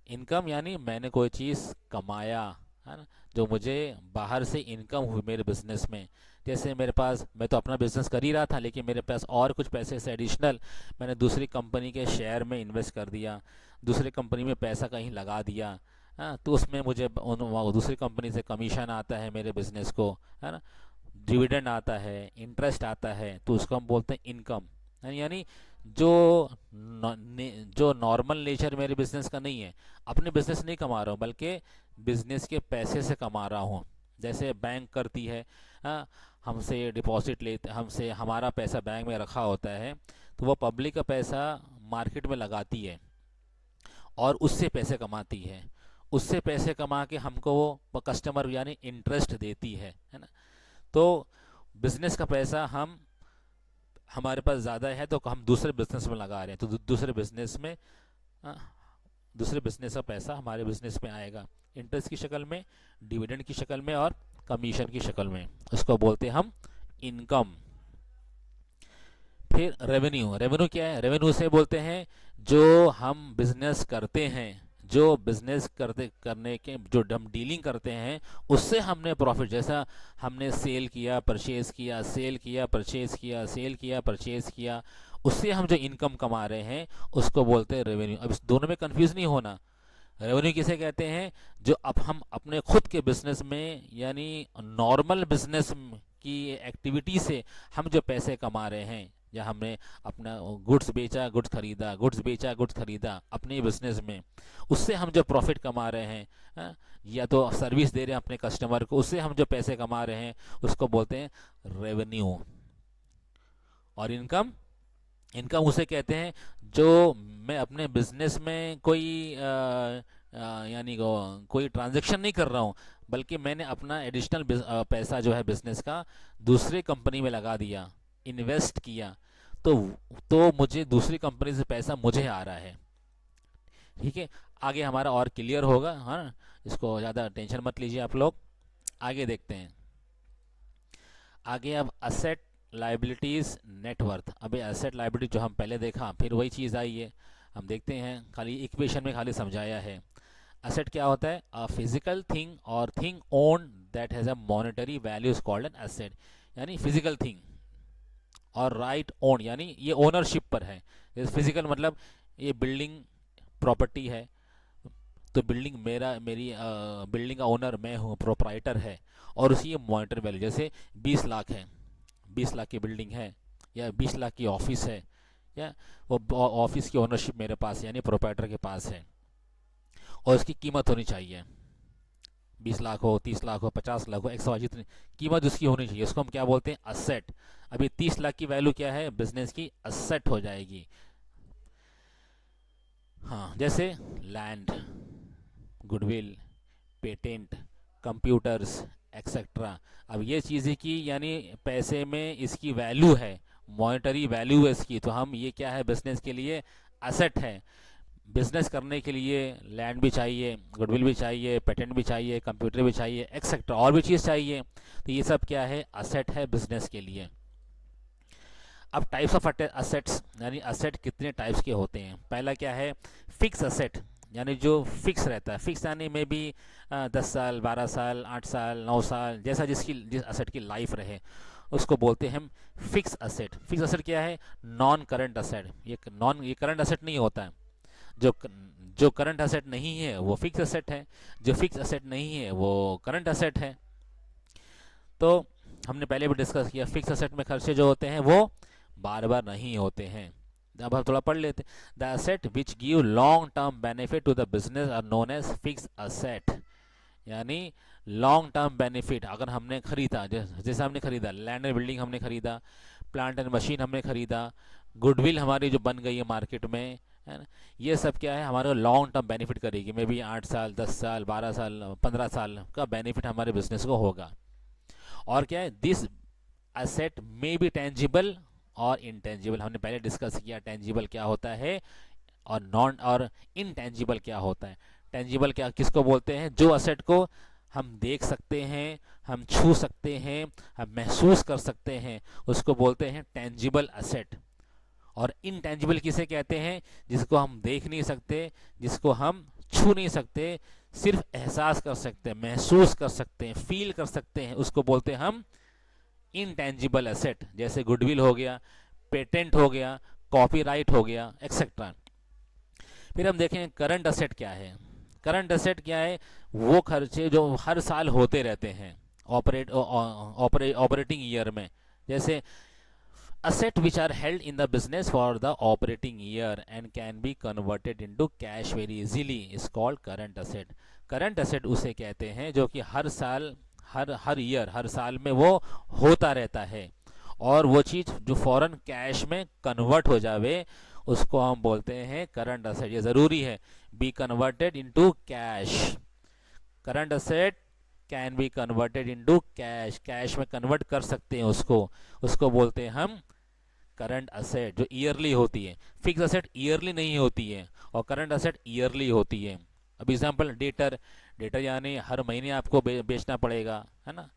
इनकम यानी मैंने कोई चीज़ कमाया, है ना, जो मुझे बाहर से इनकम हुई मेरे बिजनेस में। जैसे मेरे पास, मैं तो अपना बिजनेस कर ही रहा था, लेकिन मेरे पास और कुछ पैसे से एडिशनल मैंने दूसरी कंपनी के शेयर में इन्वेस्ट कर दिया, दूसरी कंपनी में पैसा कहीं लगा दिया, हाँ, तो उसमें मुझे दूसरी कंपनी से कमीशन आता है मेरे बिजनेस को, है ना, डिविडेंड आता है, इंटरेस्ट आता है, तो उसको हम बोलते हैं इनकम। यानी जो जो नॉर्मल नेचर मेरे बिजनेस का नहीं है, अपने बिजनेस नहीं कमा रहा हूँ बल्कि बिजनेस के पैसे से कमा रहा हूँ। जैसे बैंक करती है, हाँ, हमसे डिपॉजिट लेते, हमसे हमारा पैसा बैंक में रखा होता है, तो वो पब्लिक का पैसा मार्केट में लगाती है और उससे पैसे कमाती है, उससे पैसे कमा के हमको वो कस्टमर यानी इंटरेस्ट देती है ना। तो बिजनेस का पैसा हम हमारे पास ज़्यादा है तो हम दूसरे बिजनेस में लगा रहे हैं, तो दूसरे बिजनेस में दूसरे बिजनेस का पैसा हमारे बिजनेस में आएगा, इंटरेस्ट की शक्ल में, डिविडेंड की शक्ल में और कमीशन की शक्ल में, उसको बोलते हैं हम इनकम। फिर रेवेन्यू, रेवेन्यू क्या है, रेवेन्यू से बोलते हैं जो हम बिजनेस करते हैं, जो बिजनेस करने के जो हम डीलिंग करते हैं उससे हमने प्रॉफिट, जैसा हमने सेल किया, परचेज किया, सेल किया, परचेज किया, सेल किया, परचेज किया, उससे हम जो इनकम कमा रहे हैं उसको बोलते हैं रेवेन्यू। अब इस दोनों में कंफ्यूज नहीं होना। रेवेन्यू किसे कहते हैं, जो अब हम अपने खुद के बिजनेस में यानी नॉर्मल बिजनेस की एक्टिविटी से हम जो पैसे कमा रहे हैं, या हमने अपना गुड्स बेचा, गुड्स खरीदा, गुड्स बेचा, गुड्स खरीदा अपने बिजनेस में, उससे हम जो प्रॉफिट कमा रहे हैं, या तो सर्विस दे रहे हैं अपने कस्टमर को, उससे हम जो पैसे कमा रहे हैं उसको बोलते हैं रेवेन्यू। और इनकम, इनकम उसे कहते हैं जो मैं अपने बिजनेस में कोई यानी कोई ट्रांजैक्शन नहीं कर रहा हूँ, बल्कि मैंने अपना एडिशनल पैसा जो है बिजनेस का दूसरे कंपनी में लगा दिया, इन्वेस्ट किया, तो मुझे दूसरी कंपनी से पैसा मुझे आ रहा है। ठीक है, आगे हमारा और क्लियर होगा, हाँ, इसको ज़्यादा टेंशन मत लीजिए आप लोग। आगे देखते हैं, आगे अब असेट, लाइबिलिटीज़, नेटवर्थ। अभी एसेट लाइबिलिटी जो हम पहले देखा, फिर वही चीज़ आई है, हम देखते हैं, खाली इक्वेशन में खाली समझाया है। एसेट क्या होता है, अ फिजिकल थिंग और thing owned that has a monetary value is called an asset. यानी फिजिकल थिंग, और राइट ओन यानी ये ओनरशिप पर है। जैसे फिजिकल मतलब ये बिल्डिंग प्रॉपर्टी है, तो बिल्डिंग मेरी बिल्डिंग का ओनर मैं हूँ, प्रोप्राइटर है, और उसकी ये मॉनिटर वैल्यू जैसे 20 लाख है, 20 लाख की बिल्डिंग है, या 20 लाख की ऑफिस है, या वो ऑफिस की ओनरशिप मेरे पास है यानी प्रोप्राइटर के पास है, और उसकी कीमत होनी चाहिए। 20 लाख हो, 30 लाख हो, 50 लाख हो, 100 जितनी कीमत उसकी होनी चाहिए, उसको हम क्या बोलते हैं, असेट। अभी 30 लाख की वैल्यू क्या है, बिजनेस की असेट हो जाएगी। हाँ, जैसे land, goodwill, patent, computers, etcetera. अब ये चीज़ें की यानी पैसे में इसकी वैल्यू है, मॉनेटरी वैल्यू है इसकी, तो हम ये क्या है, बिजनेस के लिए असेट है। बिजनेस करने के लिए लैंड भी चाहिए, गुडविल भी चाहिए, पेटेंट भी चाहिए, कंप्यूटर भी चाहिए, एक्सेट्रा और भी चीज़ चाहिए, तो ये सब क्या है, असेट है बिजनेस के लिए। अब टाइप्स ऑफ असेट्स यानी असेट कितने टाइप्स के होते हैं। पहला क्या है, फिक्स असेट, यानी जो फिक्स रहता है। फिक्स यानी में भी 10 साल, 12 साल, 8 साल, 9 साल, जैसा जिस असेट की लाइफ रहे, उसको बोलते हैं हम फिक्स असेट। फिक्स असेट क्या है, नॉन करंट असेट। ये करंट असेट नहीं होता है। जो जो करंट असेट नहीं है वो फिक्स असेट है, जो फिक्स असेट नहीं है वो करंट असेट है। तो हमने पहले भी डिस्कस किया, फिक्स असेट में खर्चे जो होते हैं वो बार बार नहीं होते हैं। अब हम थोड़ा पढ़ लेते हैं। The asset which give long term benefit to the business are known as fix asset. यानी लॉन्ग टर्म बेनिफिट अगर हमने खरीदा, जैसे हमने खरीदा लैंड एंड बिल्डिंग, हमने खरीदा प्लांट एंड मशीन, हमने खरीदा गुडविल हमारी जो बन गई है मार्केट में, है ना, ये सब क्या है, हमारे लॉन्ग टर्म बेनिफिट करेगी। मे बी 8 साल, 10 साल, 12 साल, 15 साल का बेनिफिट हमारे बिजनेस को होगा। और क्या है, this asset may be tangible और इनटेंजिबल। हमने पहले डिस्कस किया टेंजिबल क्या होता है और इनटेंजिबल क्या होता है। टेंजिबल क्या किसको बोलते हैं, जो असेट को हम देख सकते हैं, हम छू सकते हैं, हम महसूस कर सकते हैं, उसको बोलते हैं टेंजिबल असेट। और इनटेंजिबल किसे कहते हैं, जिसको हम देख नहीं सकते, जिसको हम छू नहीं सकते, सिर्फ एहसास कर सकते हैं, महसूस कर सकते हैं, फील कर सकते हैं, उसको बोलते हैं हम इनटेंजिबल एसेट। जैसे गुडविल हो गया, पेटेंट हो गया, कॉपीराइट हो गया, एक्सेट्रा। फिर हम देखें करंट असेट क्या है। करंट असेट क्या है, वो खर्चे जो हर साल होते रहते हैं ऑपरेटिंग ईयर में। जैसे asset which are held in the business for the operating year and can be converted into cash very easily is called current asset। current asset उसे कहते हैं जो कि हर साल, हर ईयर, हर साल में वो होता रहता है, और वो चीज़ जो फौरन कैश में कन्वर्ट हो जावे, उसको हम बोलते हैं करंट असेट। ये ज़रूरी है, be converted into cash. Current asset can be converted into cash, cash में कन्वर्ट कर सकते हैं उसको, उसको बोलते हैं हम करंट असेट, जो ईयरली होती है। फिक्स असेट ईयरली नहीं होती है, और करंट असेट ईयरली होती है। अब एग्जांपल, डेटर, डेटर यानी हर महीने आपको बेचना पड़ेगा, है ना,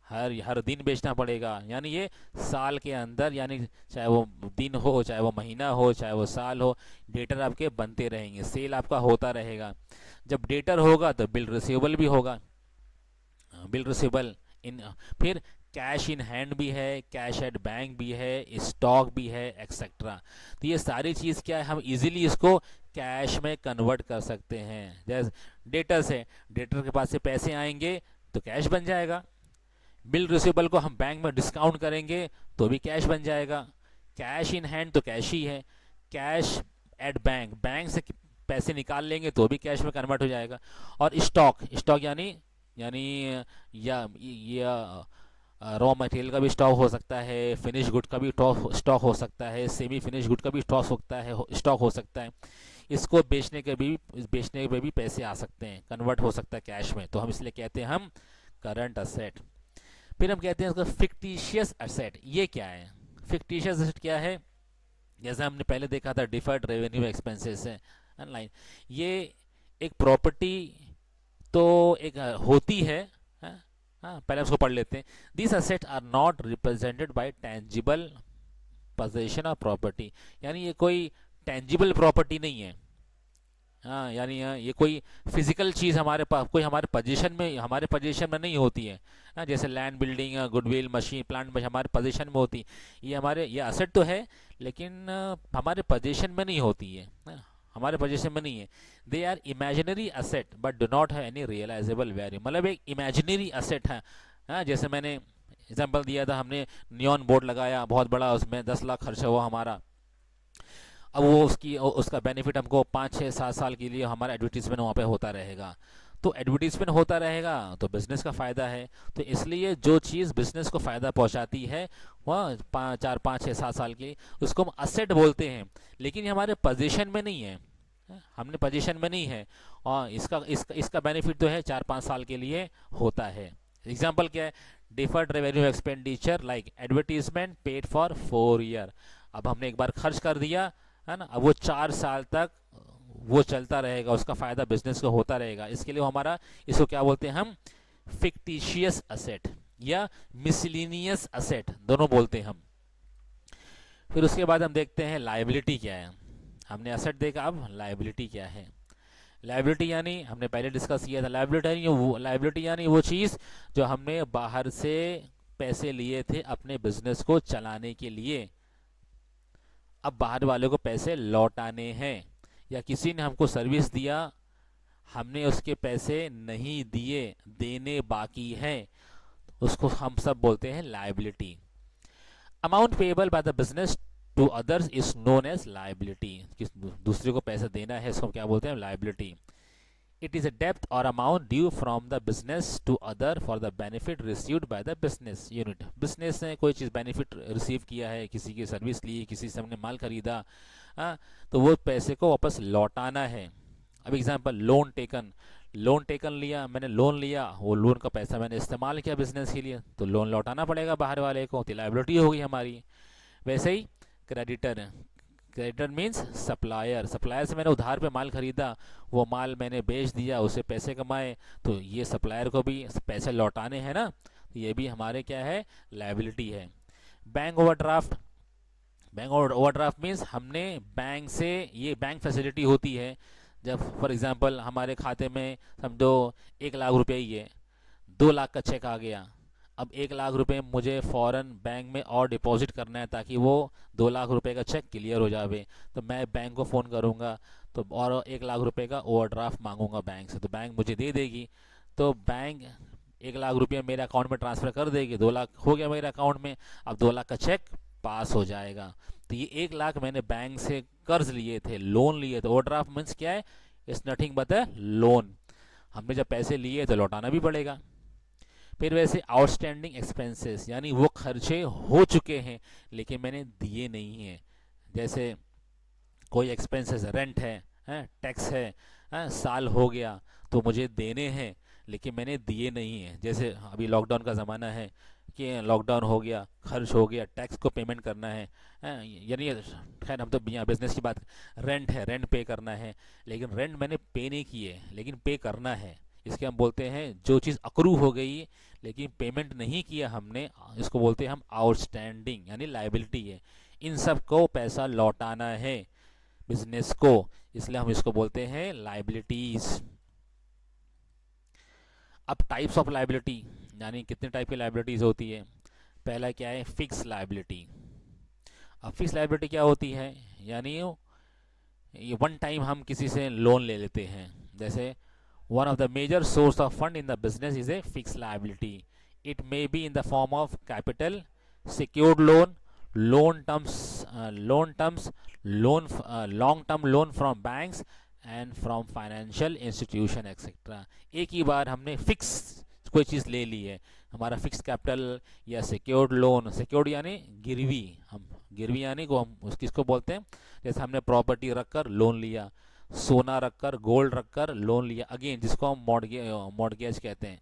हर दिन बेचना पड़ेगा, यानी ये साल के अंदर, यानी चाहे वो दिन हो, चाहे वो महीना हो, चाहे वो साल हो, डेटर आपके बनते रहेंगे, सेल आपका होता रहेगा। जब डेटर होगा तो बिल रिसीवेबल भी होगा, बिल रिसीवेबल इन। फिर कैश इन हैंड भी है, कैश एट बैंक भी है, स्टॉक भी है, एक्सेट्रा। तो ये सारी चीज़ क्या है, हम इजीली इसको कैश में कन्वर्ट कर सकते हैं। जैसे डेटर से, डेटर के पास से पैसे आएंगे तो कैश बन जाएगा। बिल रिसीवेबल को हम बैंक में डिस्काउंट करेंगे तो भी कैश बन जाएगा। कैश इन हैंड तो कैश ही है। कैश एट बैंक, बैंक से पैसे निकाल लेंगे तो भी कैश में कन्वर्ट हो जाएगा। और स्टॉक, स्टॉक यानी या रॉ मटेरियल का भी स्टॉक हो सकता है, फिनिश गुड का भी स्टॉक हो सकता है, सेमी फिनिश गुड का भी स्टॉक हो सकता है। इसको बेचने पे भी पैसे आ सकते हैं, कन्वर्ट हो सकता है कैश में, तो हम इसलिए कहते हैं हम करंट असेट। फिर हम कहते हैं इसको फिक्टिशियस असेट। ये क्या है, फिक्टिशियस असेट क्या है, जैसे हमने पहले देखा था डिफर्ड रेवेन्यू एक्सपेंसेस है ऑनलाइन, ये एक प्रॉपर्टी तो एक होती है, हाँ, पहले उसको पढ़ लेते हैं। This asset are not represented by tangible possession of property, यानी ये कोई टेंजिबल प्रॉपर्टी नहीं है, हाँ, यानी ये कोई फिजिकल चीज़ हमारे पास, कोई हमारे पोजीशन में नहीं होती है। हाँ, जैसे land, building, goodwill, machine, plant में हमारे पोजीशन में होती। ये असेट तो है, लेकिन हमारे पोजीशन में नहीं होती है। हाँ, हमारे पोजीशन में नहीं है। They are imaginary asset but do not have any realisable value, मतलब एक इमेजिनरी असेट है। हाँ, जैसे मैंने एग्जांपल दिया था, हमने नियॉन बोर्ड लगाया बहुत बड़ा, उसमें 10 लाख खर्चा हुआ हमारा। अब वो उसका बेनिफिट हमको 5 6 7 साल के लिए हमारा एडवर्टीजमेंट वहाँ पे होता रहेगा। तो एडवर्टीजमेंट होता रहेगा तो बिज़नेस का फ़ायदा है। तो इसलिए जो चीज़ बिज़नेस को फ़ायदा पहुँचाती है वह 4 5 6 7 साल की, उसको हम असेट बोलते हैं। लेकिन ये हमारे पोजीशन में नहीं है, हमने पोजीशन में नहीं है, और इसका बेनिफिट तो है 4 5 साल के लिए होता है। एग्जाम्पल क्या है? Deferred revenue expenditure like advertisement paid for 4 year. अब हमने एक बार खर्च कर दिया, है ना, अब वो 4 साल तक वो चलता रहेगा, उसका फ़ायदा बिजनेस को होता रहेगा। इसके लिए हमारा, इसको क्या बोलते हैं हम? फिक्टिशियस असेट या मिसलिनियस असेट, दोनों बोलते हैं हम। फिर उसके बाद हम देखते हैं लायबिलिटी क्या है। हमने असेट देखा, अब लायबिलिटी क्या है। लायबिलिटी यानी हमने पहले डिस्कस किया था, लायबिलिटी यानी वो चीज़ जो हमने बाहर से पैसे लिए थे अपने बिजनेस को चलाने के लिए, अब बाहर वाले को पैसे लौटाने हैं। या किसी ने हमको सर्विस दिया, हमने उसके पैसे नहीं दिए, देने बाकी हैं, उसको हम सब बोलते हैं liability. Amount payable by the business to others is known as liability. किस दूसरे को पैसा देना है, इसको क्या बोलते हैं? लायबिलिटी। इट इज़ अ डेप्थ और amount due from the business to other for the benefit received by the business unit. Business ने कोई चीज़ बेनिफिट रिसीव किया है, किसी की सर्विस ली, किसी से हमने माल खरीदा, हाँ, तो वो पैसे को वापस लौटाना है। अब एग्जांपल, लोन टेकन लिया, मैंने लोन लिया, वो लोन का पैसा मैंने इस्तेमाल किया बिजनेस के लिए, तो लोन लौटाना पड़ेगा बाहर वाले को, तो लायबिलिटी होगी हमारी। वैसे ही क्रेडिटर, क्रेडिटर मीन्स सप्लायर से मैंने उधार पे माल खरीदा, वो माल मैंने बेच दिया, उससे पैसे कमाए, तो ये सप्लायर को भी पैसे लौटाने हैं ना, तो ये भी हमारे क्या है? लायबिलिटी है। Bank overdraft, bank overdraft means हमने बैंक से, ये बैंक फैसिलिटी होती है जब फॉर एग्जांपल हमारे खाते में समझो 1 लाख रुपए ही है, 2 लाख का चेक आ गया। अब 1 लाख रुपए मुझे फ़ौरन बैंक में और डिपॉजिट करना है ताकि वो 2 लाख रुपए का चेक क्लियर हो जावे, तो मैं बैंक को फ़ोन करूँगा, तो और 1 लाख रुपए का ओवरड्राफ्ट मांगूंगा बैंक से, तो बैंक मुझे दे देगी। तो बैंक 1 लाख रुपया मेरे अकाउंट में ट्रांसफ़र कर देगी, 2 लाख हो गया मेरे अकाउंट में, अब 2 लाख का चेक पास हो जाएगा। तो ये 1 लाख मैंने बैंक से कर्ज लिए थे, लोन लिए थे। ओवरड्राफ्ट मीन्स क्या है? It's nothing but a loan. हमने जब पैसे लिए तो लौटाना भी पड़ेगा। फिर वैसे आउटस्टैंडिंग एक्सपेंसेस, यानी वो खर्चे हो चुके हैं लेकिन मैंने दिए नहीं हैं। जैसे कोई एक्सपेंसेस, रेंट है, टैक्स है, साल हो गया तो मुझे देने हैं लेकिन मैंने दिए नहीं हैं। जैसे अभी लॉकडाउन का ज़माना है कि लॉकडाउन हो गया, खर्च हो गया, टैक्स को पेमेंट करना है, यानी खैर हम तो यहाँ बिजनेस की बात, रेंट है, रेंट पे करना है, लेकिन रेंट मैंने पे नहीं किए लेकिन पे करना है। इसके हम बोलते हैं जो चीज़ अक्रू हो गई लेकिन पेमेंट नहीं किया हमने, इसको बोलते हैं हम आउटस्टैंडिंग, यानी लायबिलिटी है। इन सब को पैसा लौटाना है बिजनेस को, इसलिए हम इसको बोलते हैं लायबिलिटीज। अब टाइप्स ऑफ लायबिलिटी, यानी कितने टाइप की लायबिलिटीज होती है। पहला क्या है? Fix liability. अब फिक्स लायबिलिटी क्या होती है? यानी ये वन टाइम हम किसी से लोन ले लेते हैं। जैसे one of the major source of fund in the business is a fixed liability. It may be in the form of capital, secured loan, loan terms, long term loan from banks and from financial institution etc. एक ही बार हमने fix कोई चीज़ ले ली है, हमारा fix capital या secured loan, secured यानी गिरवी, हम गिरवी यानी को हम किसको बोलते हैं? जैसे हमने प्रॉपर्टी रखकर लोन लिया, सोना रखकर, गोल्ड रखकर लोन लिया, अगेन जिसको हम मॉर्गेज कहते हैं।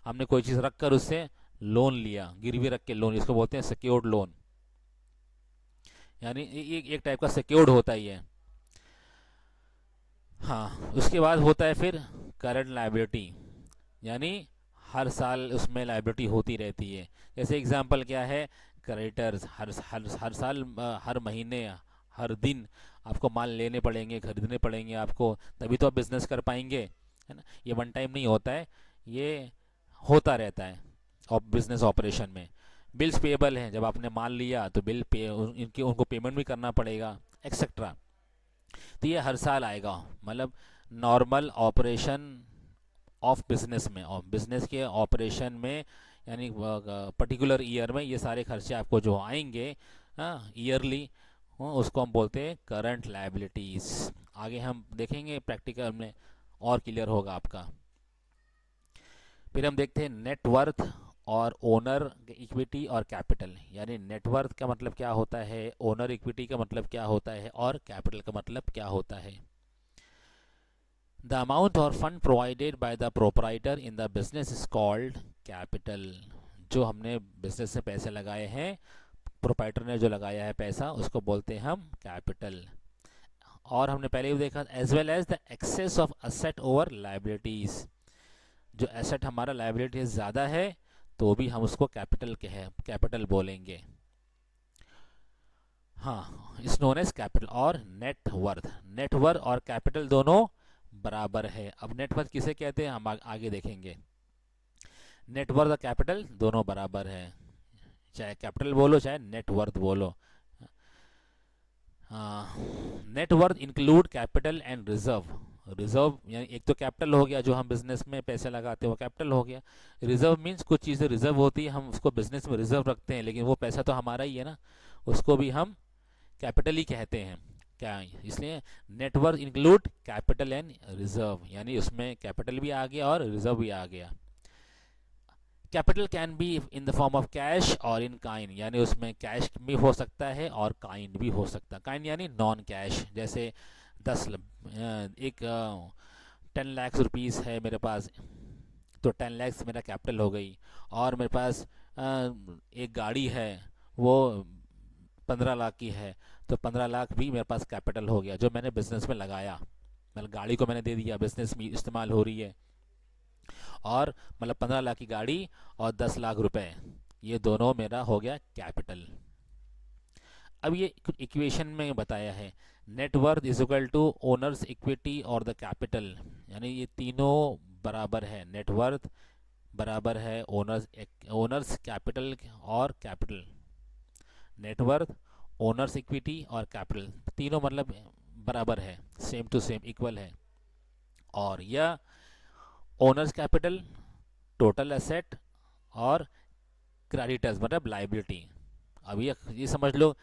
हमने कोई चीज़ रखकर उससे लोन लिया, गिरवी रख के लोन, इसको बोलते हैं सिक्योर्ड लोन, यानी एक टाइप का सिक्योर्ड होता ही है। हाँ, उसके बाद होता है फिर करंट लायबिलिटी, यानी हर साल उसमें लायबिलिटी होती रहती है। जैसे एग्जांपल क्या है? क्रेडिटर्स हर साल, हर महीने, हर दिन आपको माल लेने पड़ेंगे, खरीदने पड़ेंगे आपको, तभी तो आप बिज़नेस कर पाएंगे, है ना। ये वन टाइम नहीं होता है, ये होता रहता है। और बिज़नेस ऑपरेशन में बिल्स पेएबल हैं, जब आपने माल लिया तो बिल पे इनके उनको पेमेंट भी करना पड़ेगा, एक्सेट्रा। तो ये हर साल आएगा, मतलब नॉर्मल ऑपरेशन ऑफ बिजनेस में, और बिजनेस के ऑपरेशन में, यानी पर्टिकुलर ईयर में ये सारे खर्चे आपको जो आएंगे ईयरली, उसको हम बोलते हैं करंट लायबिलिटीज़। आगे हम देखेंगे प्रैक्टिकल में, और क्लियर होगा आपका। फिर हम देखते हैं नेटवर्थ और ओनर इक्विटी और कैपिटल। यानी नेटवर्थ का मतलब क्या होता है, ओनर इक्विटी का मतलब क्या होता है, और कैपिटल का मतलब क्या होता है। द अमाउंट और fund provided by the proprietor in the business is called capital. जो हमने बिजनेस से पैसे लगाए हैं, प्रोपराइटर ने जो लगाया है पैसा, उसको बोलते हैं हम कैपिटल। और हमने पहले भी देखा, as well as the excess of asset over liabilities. जो एसेट हमारा लायबिलिटी ज़्यादा है तो भी हम उसको कैपिटल बोलेंगे। हाँ, इस नोन एज कैपिटल। और नेटवर्थ, नेटवर्थ और कैपिटल दोनों बराबर है। अब नेटवर्थ किसे कहते हैं हम आगे देखेंगे। नेटवर्थ और कैपिटल दोनों बराबर है, चाहे कैपिटल बोलो चाहे नेटवर्थ बोलो। Net worth include capital and reserve. Reserve यानी एक तो कैपिटल हो गया, जो हम बिजनेस में पैसे लगाते हैं वो कैपिटल हो गया। रिजर्व मीन्स कुछ चीज़ें रिजर्व होती है, हम उसको बिजनेस में रिजर्व रखते हैं, लेकिन वो पैसा तो हमारा ही है ना, उसको भी हम कैपिटल ही कहते हैं। क्या, इसलिए net worth include capital and reserve, यानी उसमें कैपिटल भी आ गया और रिजर्व भी आ गया। Capital can be in the form of cash और इन काइन, यानी उसमें कैश भी हो सकता है और काइन भी हो सकता है। काइन यानी नॉन कैश, जैसे 10 लाख रुपीज़ है मेरे पास, तो 10 लाख मेरा कैपिटल हो गई। और मेरे पास एक गाड़ी है, वो 15 लाख की है, तो 15 लाख भी मेरे पास कैपिटल हो गया, जो मैंने बिजनेस में लगाया। मतलब गाड़ी को मैंने दे दिया, बिजनेस में इस्तेमाल हो रही है, और मतलब 15 लाख की गाड़ी और 10 लाख रुपए, ये दोनों मेरा हो गया कैपिटल। अब ये कुछ इक्वेशन में बताया है, net worth is equal to owners equity और द कैपिटल, यानी ये तीनों बराबर है। नेटवर्थ बराबर है ओनर्स कैपिटल और कैपिटल। नेटवर्थ, ओनर्स इक्विटी और कैपिटल, तीनों मतलब बराबर है, सेम टू सेम इक्वल है। और यह ओनर्स कैपिटल, टोटल एसेट, और क्रेडिटर्स मतलब लाइबिलिटी। अब ये समझ लो,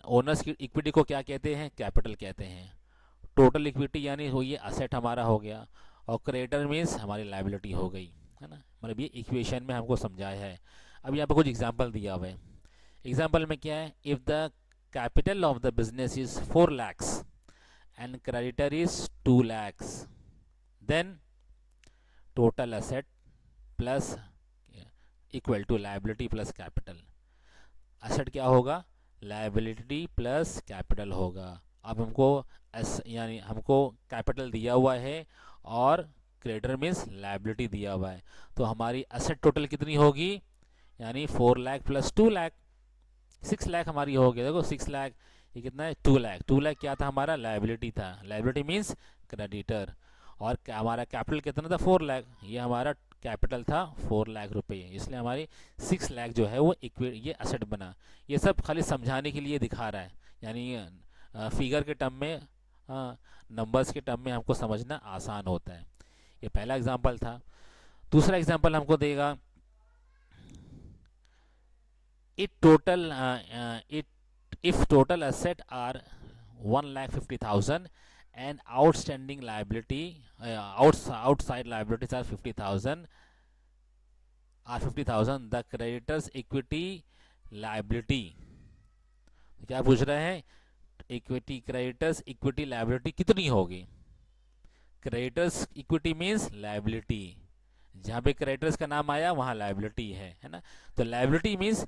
ओनर्स की इक्विटी को क्या कहते हैं, कैपिटल कहते हैं। टोटल इक्विटी यानी हो ये असेट हमारा हो गया, और क्रेडिटर मीन्स हमारी लाइबिलिटी हो गई, है ना। मतलब ये इक्वेशन में हमको समझाया है। अब यहाँ पे कुछ एग्जांपल दिया हुआ है। एग्जांपल में क्या है, if the capital of the business is 4 lakhs and creditor is 2 lakhs, then total asset plus equal to liability plus capital. Asset क्या होगा, लाइबिलिटी प्लस कैपिटल होगा। अब हमको यानी हमको कैपिटल दिया हुआ है और क्रेडिटर मीन्स लाइबिलिटी दिया हुआ है, तो हमारी एसेट टोटल कितनी होगी, यानी 4 लाख प्लस 2 लाख, 6 लाख हमारी हो गई। देखो 6 लाख, ये कितना है, 2 लाख। 2 लाख क्या था हमारा, लाइबिलिटी था, लाइबिलिटी मीन्स क्रेडिटर। और हमारा कैपिटल कितना था, 4 लाख, ये हमारा कैपिटल था 4 लाख रुपए, इसलिए हमारी 6 लाख जो है वो ये एसेट बना। ये सब खाली समझाने के लिए दिखा रहा है, यानी फिगर के टर्म में, नंबर्स के टर्म में हमको समझना आसान होता है। ये पहला एग्जांपल था। दूसरा एग्जांपल हमको देगा, if total asset are 1,50,000 and outstanding liability outside liabilities are 50,000, the creditors equity liability, क्या पूछ रहे हैं, इक्विटी क्रेडिटर्स इक्विटी लायबिलिटी कितनी होगी। क्रेडिटर्स इक्विटी मींस लायबिलिटी, जहाँ पे क्रेडिटर्स का नाम आया वहाँ लायबिलिटी है ना। तो liability means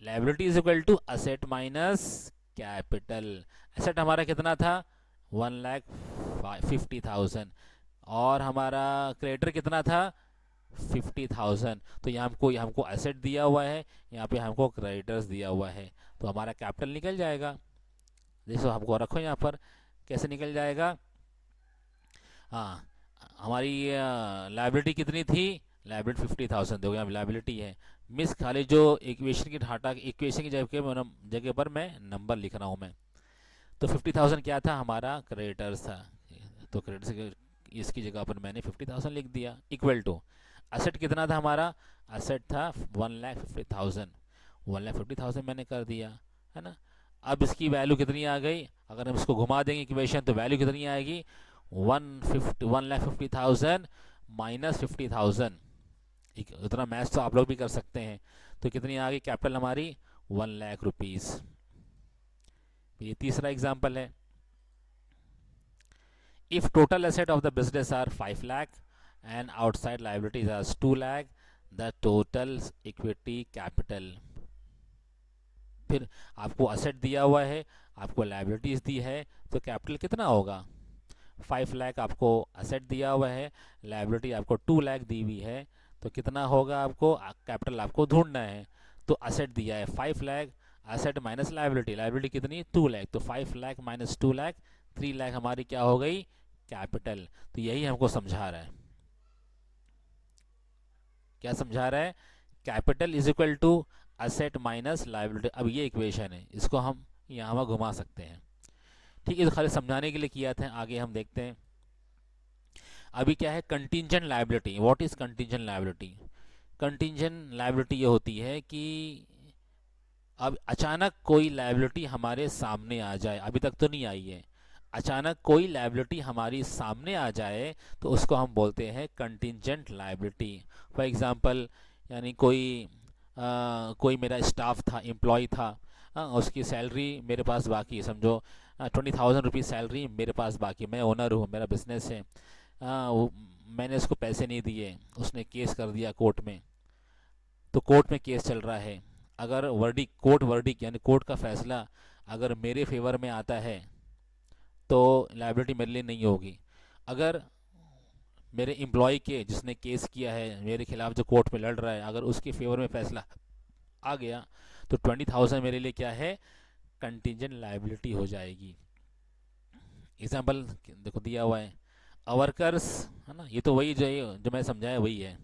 liability is equal to asset minus capital. Asset हमारा कितना था, 1,50,000, और हमारा क्रेडिटर कितना था, 50,000। तो यहाँ हमको एसेट दिया हुआ है, यहाँ पे हमको क्रेडिटर्स दिया हुआ है, तो हमारा कैपिटल निकल जाएगा। देखो हमको रखो यहाँ पर, कैसे निकल जाएगा। हाँ, हमारी लाइबिलिटी कितनी थी, लाइबिलिटी 50,000 हो गया, लाइबिलिटी है। मिस खाली जो इक्वेशन की ढाटा, इक्वेशन की जगह पर मैं नंबर लिख रहा हूँ मैं। तो 50,000 क्या था, हमारा क्रेडिटर्स था, तो क्रेडिटर्स इसकी जगह पर मैंने 50,000 लिख दिया। इक्वल टू असेट कितना था हमारा, असेट था 1,50,000, 1,50,000 मैंने कर दिया, है ना। अब इसकी वैल्यू कितनी आ गई, अगर हम इसको घुमा देंगे इक्वेशन तो वैल्यू कितनी आएगी, 1,50,000 माइनस 50,000। उतना मैथ तो आप लोग भी कर सकते हैं। तो कितनी आ गई कैपिटल हमारी, 1,00,000 रुपीज़। ये तीसरा एग्जाम्पल है। If total asset of the business are 5 lakh and outside liabilities are 2 lakh, the total equity capital. फिर आपको असेट दिया हुआ है, आपको लाइबिलिटीज दी है, तो कैपिटल कितना होगा, 5 लाख आपको असेट दिया हुआ है, लाइबिलिटी आपको 2 लाख दी हुई है, तो कितना होगा आपको कैपिटल आपको ढूंढना है। तो असेट दिया है 5 lakh, asset minus liability, liability कितनी 2 लाख, तो 5 लाख माइनस 2 लाख, 3 लाख हमारी क्या हो गई, कैपिटल। तो यही हमको समझा रहा है, क्या समझा रहा है, capital is equal to asset minus liability. अब ये इक्वेशन है, इसको हम यहाँ घुमा सकते हैं, ठीक है। तो खाली समझाने के लिए किया था, आगे हम देखते हैं। अभी क्या है, contingent liability. What is contingent liability, contingent liability ये होती है कि अब अचानक कोई लायबिलिटी हमारे सामने आ जाए, अभी तक तो नहीं आई है, अचानक कोई लायबिलिटी हमारी सामने आ जाए तो उसको हम बोलते हैं कंटिंजेंट लायबिलिटी। फॉर एग्जांपल, यानी कोई मेरा स्टाफ था, एम्प्लॉय था, उसकी सैलरी मेरे पास बाकी है, समझो 20,000 रुपीज़ सैलरी मेरे पास बाकी, मैं ओनर हूँ, मेरा बिजनेस है, मैंने उसको पैसे नहीं दिए, उसने केस कर दिया कोर्ट में, तो कोर्ट में केस चल रहा है। अगर कोर्ट यानी कोर्ट का फैसला अगर मेरे फेवर में आता है तो लायबिलिटी मेरे लिए नहीं होगी। अगर मेरे एम्प्लॉय के, जिसने केस किया है मेरे खिलाफ, जो कोर्ट में लड़ रहा है, अगर उसके फेवर में फैसला आ गया तो 20,000 मेरे लिए क्या है, कंटिंजेंट लायबिलिटी हो जाएगी। एग्जाम्पल देखो दिया हुआ है, वर्कर्स, है ना, ये तो वही जो मैं समझाया वही है,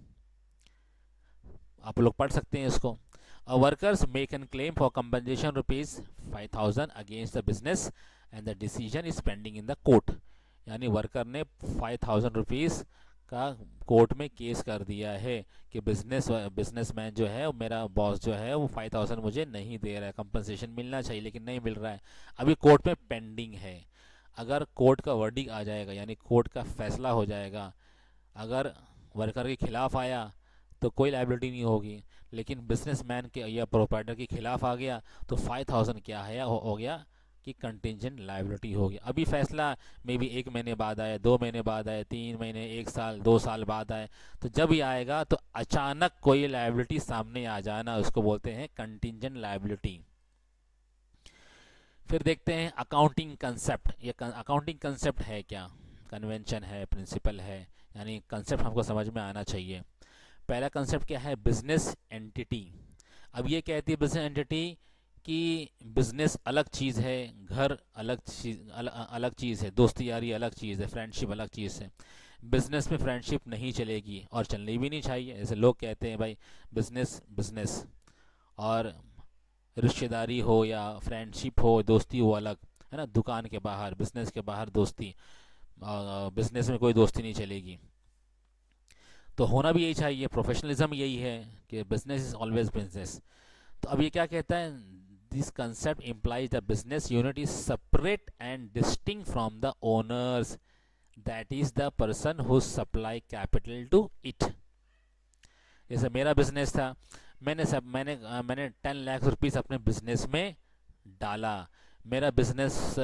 आप लोग पढ़ सकते हैं इसको। Workers may can claim for compensation ₹5,000 against the business and the decision is pending in the court. यानी वर्कर ने 5,000 रुपीज़ का कोर्ट में केस कर दिया है कि बिजनेसमैन जो है, मेरा बॉस जो है, वो 5,000 मुझे नहीं दे रहा है, कंपनसेशन मिलना चाहिए लेकिन नहीं मिल रहा है, अभी कोर्ट में पेंडिंग है। अगर कोर्ट का वर्डिक आ जाएगा, यानी कोर्ट का फैसला हो जाएगा, अगर वर्कर के खिलाफ आया तो कोई लायबिलिटी नहीं होगी, लेकिन बिजनेसमैन के या प्रोप्राइटर के खिलाफ आ गया तो 5,000 क्या है, हो गया कि कंटिंजेंट लायबिलिटी होगी। अभी फैसला मे बी 1 महीने बाद आए, 2 महीने बाद आए, 3 महीने, 1 साल, 2 साल बाद आए, तो जब भी आएगा तो अचानक कोई लायबिलिटी सामने आ जाना, उसको बोलते हैं कंटिंजेंट लायबिलिटी। फिर देखते हैं अकाउंटिंग कंसेप्ट। ये अकाउंटिंग कंसेप्ट है क्या, कन्वेंशन है, प्रिंसिपल है, यानी कंसेप्ट हमको समझ में आना चाहिए। पहला कंसेप्ट क्या है, बिजनेस एंटिटी। अब ये कहती है बिजनेस एंटिटी कि बिजनेस अलग चीज़ है, घर अलग चीज़ है, दोस्ती यारी अलग चीज़ है, फ्रेंडशिप अलग चीज़ है। बिजनेस में फ्रेंडशिप नहीं चलेगी और चलनी भी नहीं चाहिए। जैसे लोग कहते हैं भाई बिजनेस बिजनेस, और रिश्तेदारी हो या फ्रेंडशिप हो, दोस्ती हो अलग, है ना। दुकान के बाहर, बिजनेस के बाहर दोस्ती, बिजनेस में कोई दोस्ती नहीं चलेगी। तो होना भी यही चाहिए, प्रोफेशनलिज्म यही है कि बिजनेस इज ऑलवेज बिजनेस। तो अब ये क्या कहता है, this concept implies the business unit is separate and distinct from the owners, that is the person who supply capital to it. जैसे मेरा बिजनेस था, मैंने 10 लाख रुपीज़ अपने बिजनेस में डाला। मेरा बिजनेस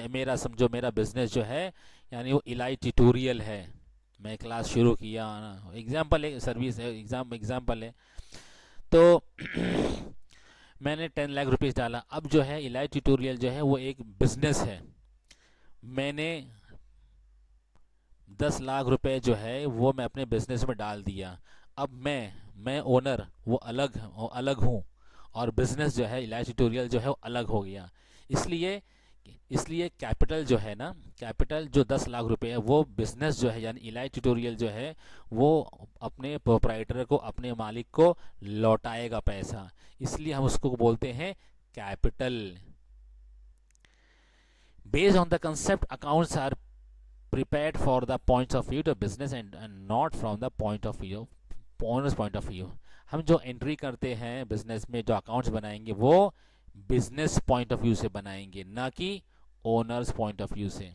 मेरा समझो, मेरा बिजनेस जो है यानी वो इलाई ट्यूटोरियल है, मैं क्लास शुरू किया ना, एग्जाम्पल है, सर्विस एग्जाम्पल है। तो मैंने 10 लाख रुपीज़ डाला। अब जो है इलाई ट्यूटोरियल जो है वो एक बिजनेस है, मैंने 10 लाख रुपए जो है वो मैं अपने बिजनेस में डाल दिया। अब मैं ओनर वो अलग हूँ, और बिजनेस जो है इलाज ट्यूटोरियल जो है वो अलग हो गया। इसलिए इसलिए कैपिटल जो है ना, कैपिटल जो 10 लाख रुपए है, वो बिजनेस जो है यानी इलाज ट्यूटोरियल जो है वो अपने प्रोप्राइटर को, अपने मालिक को लौटाएगा पैसा, इसलिए हम उसको बोलते हैं capital. Based on the concept, accounts are prepared for the points of view to business and not from the point of view owners point of view। हम जो एंट्री करते हैं बिजनेस में, जो अकाउंट्स बनाएंगे वो बिजनेस पॉइंट ऑफ व्यू से बनाएंगे, ना कि ओनर्स पॉइंट ऑफ व्यू से।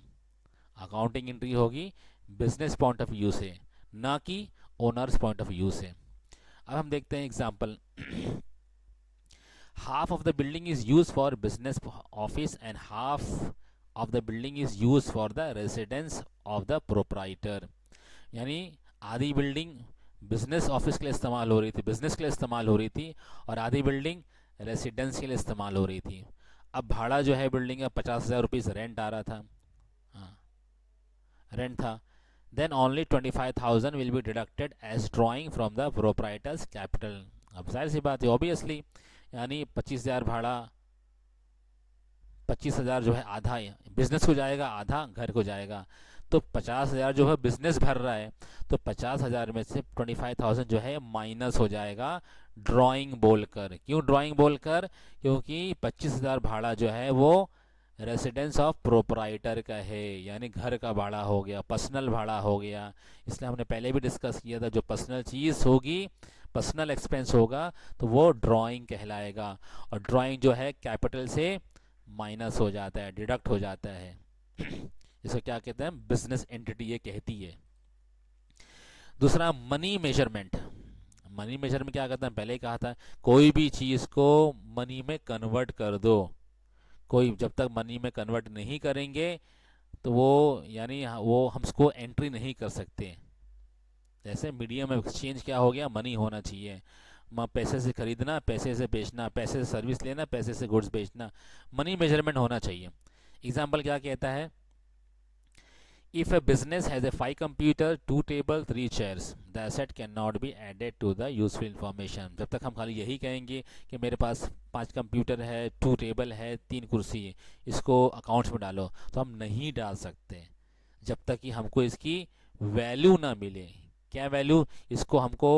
अकाउंटिंग एंट्री होगी बिजनेस पॉइंट ऑफ व्यू से, ना कि ओनर्स पॉइंट ऑफ व्यू से। अब हम देखते हैं example. Half of the building is use for business office and half of the building is used for the residence of the proprietor। यानी आधी बिल्डिंग बिजनेस ऑफिस के लिए इस्तेमाल हो रही थी, बिजनेस के लिए इस्तेमाल हो रही थी, और आधी बिल्डिंग रेसिडेंस के लिए इस्तेमाल हो रही थी। अब भाड़ा जो है बिल्डिंग का 50,000 रुपीज़ रेंट आ रहा था, हाँ रेंट था। Then only 25,000 will be deducted as drawing from the proprietors capital. अब जाहिर सी बात है ऑब्वियसली, यानी 25,000 भाड़ा, 25,000 जो है आधा बिजनेस को जाएगा, आधा घर को जाएगा। तो 50,000 जो है बिजनेस भर रहा है, तो 50,000 में से 25,000 जो है माइनस हो जाएगा ड्राइंग बोलकर। क्यों ड्राइंग बोलकर? क्योंकि 25,000 भाड़ा जो है वो रेसिडेंस ऑफ प्रोपराइटर का है, यानी घर का भाड़ा हो गया, पर्सनल भाड़ा हो गया। इसलिए हमने पहले भी डिस्कस किया था, जो पर्सनल चीज़ होगी, पर्सनल एक्सपेंस होगा, तो वो ड्राइंग कहलाएगा। और ड्राइंग जो है कैपिटल से माइनस हो जाता है, डिडक्ट हो जाता है। इसको क्या कहते हैं? बिजनेस एंटिटी ये कहती है। दूसरा मनी मेजरमेंट। मनी मेजरमेंट क्या कहता है? पहले ही कहा था, कोई भी चीज़ को मनी में कन्वर्ट कर दो। कोई जब तक मनी में कन्वर्ट नहीं करेंगे तो वो यानी वो हम उसको एंट्री नहीं कर सकते। जैसे मीडियम ऑफ एक्सचेंज क्या हो गया? मनी होना चाहिए। पैसे से खरीदना, पैसे से बेचना, पैसे से सर्विस लेना, पैसे से गुड्स बेचना, मनी मेजरमेंट होना चाहिए। एग्जाम्पल क्या कहता है? If a business has a 5 computer, 2 table, 3 chairs, the asset cannot be added to the useful information। जब तक हम खाली यही कहेंगे कि मेरे पास 5 कंप्यूटर है, 2 टेबल है, 3 कुर्सी है, इसको अकाउंट्स में डालो, तो हम नहीं डाल सकते जब तक कि हमको इसकी वैल्यू ना मिले। क्या वैल्यू? इसको हमको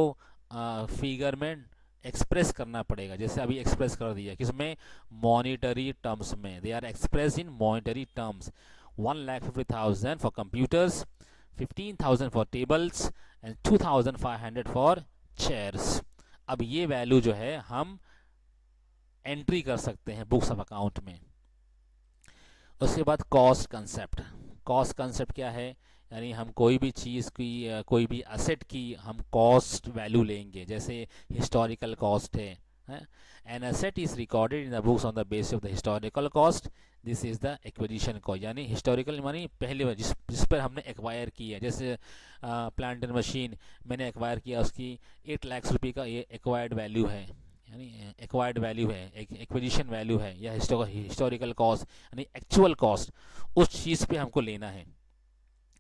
फिगर में एक्सप्रेस करना पड़ेगा। जैसे अभी एक्सप्रेस कर दिया किसमें? मॉनिटरी टर्म्स में। They are express in monetary terms. 1,50,000 for computers, 15,000 for tables and 2,500 for chairs। अब ये वैल्यू जो है हम एंट्री कर सकते हैं बुक्स ऑफ अकाउंट में। उसके बाद कॉस्ट कंसेप्ट। कॉस्ट कंसेप्ट क्या है? यानी हम कोई भी चीज़ की, कोई भी असेट की हम कॉस्ट वैल्यू लेंगे। जैसे हिस्टोरिकल कॉस्ट है, an asset is recorded in the books on the basis of the historical cost, this is the acquisition cost. यानी हिस्टोरिकल मानी पहले जिस पर हमने एक्वायर किया। जैसे प्लांट एंड मशीन मैंने एक्वायर किया, उसकी 8 लाख रुपये का ये एक्वायर्ड वैल्यू है, यानी एक्वायर्ड वैल्यू है, एक्विजिशन वैल्यू है, या हिस्टोरिकल कॉस्ट यानी एक्चुअल कॉस्ट उस चीज़ पे हमको लेना है,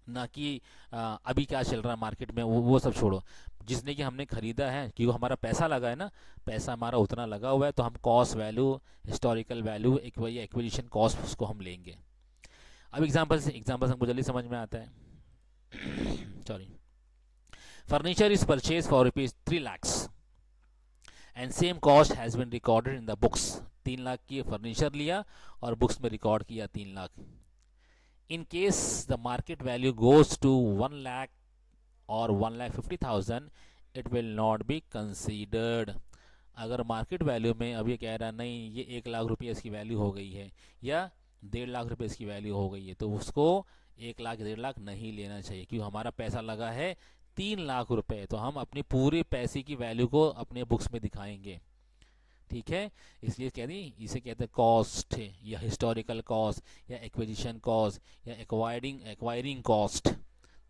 ना कि अभी क्या चल रहा है मार्केट में, वो सब छोड़ो। जिसने कि हमने ख़रीदा है, क्योंकि हमारा पैसा लगा है ना, पैसा हमारा उतना लगा हुआ है, तो हम cost value, historical value, acquisition cost उसको हम लेंगे। अब एग्जांपल से हमको जल्दी समझ में आता है। Sorry. Furniture is purchase for ₹3 lakhs and same cost has been recorded in the books. 3 lakh की फर्नीचर लिया और बुक्स में रिकॉर्ड किया 3 lakh. In case the market value goes to 1 lakh or 1,50,000, it will not be considered। अगर market value में अब ये कह रहा नहीं ये 1 लाख रुपये इसकी वैल्यू हो गई है, या 1.5 लाख रुपये इसकी वैल्यू हो गई है, तो उसको 1 लाख 1.5 लाख नहीं लेना चाहिए, क्योंकि हमारा पैसा लगा है 3 लाख रुपये। तो हम अपनी पूरे पैसे की वैल्यू को अपने बुक्स में दिखाएंगे, ठीक है। इसलिए इसे कहते हैं कॉस्ट, या हिस्टोरिकल कॉस्ट, या एक्विजिशन कॉस्ट, या एक्वायरिंग कॉस्ट।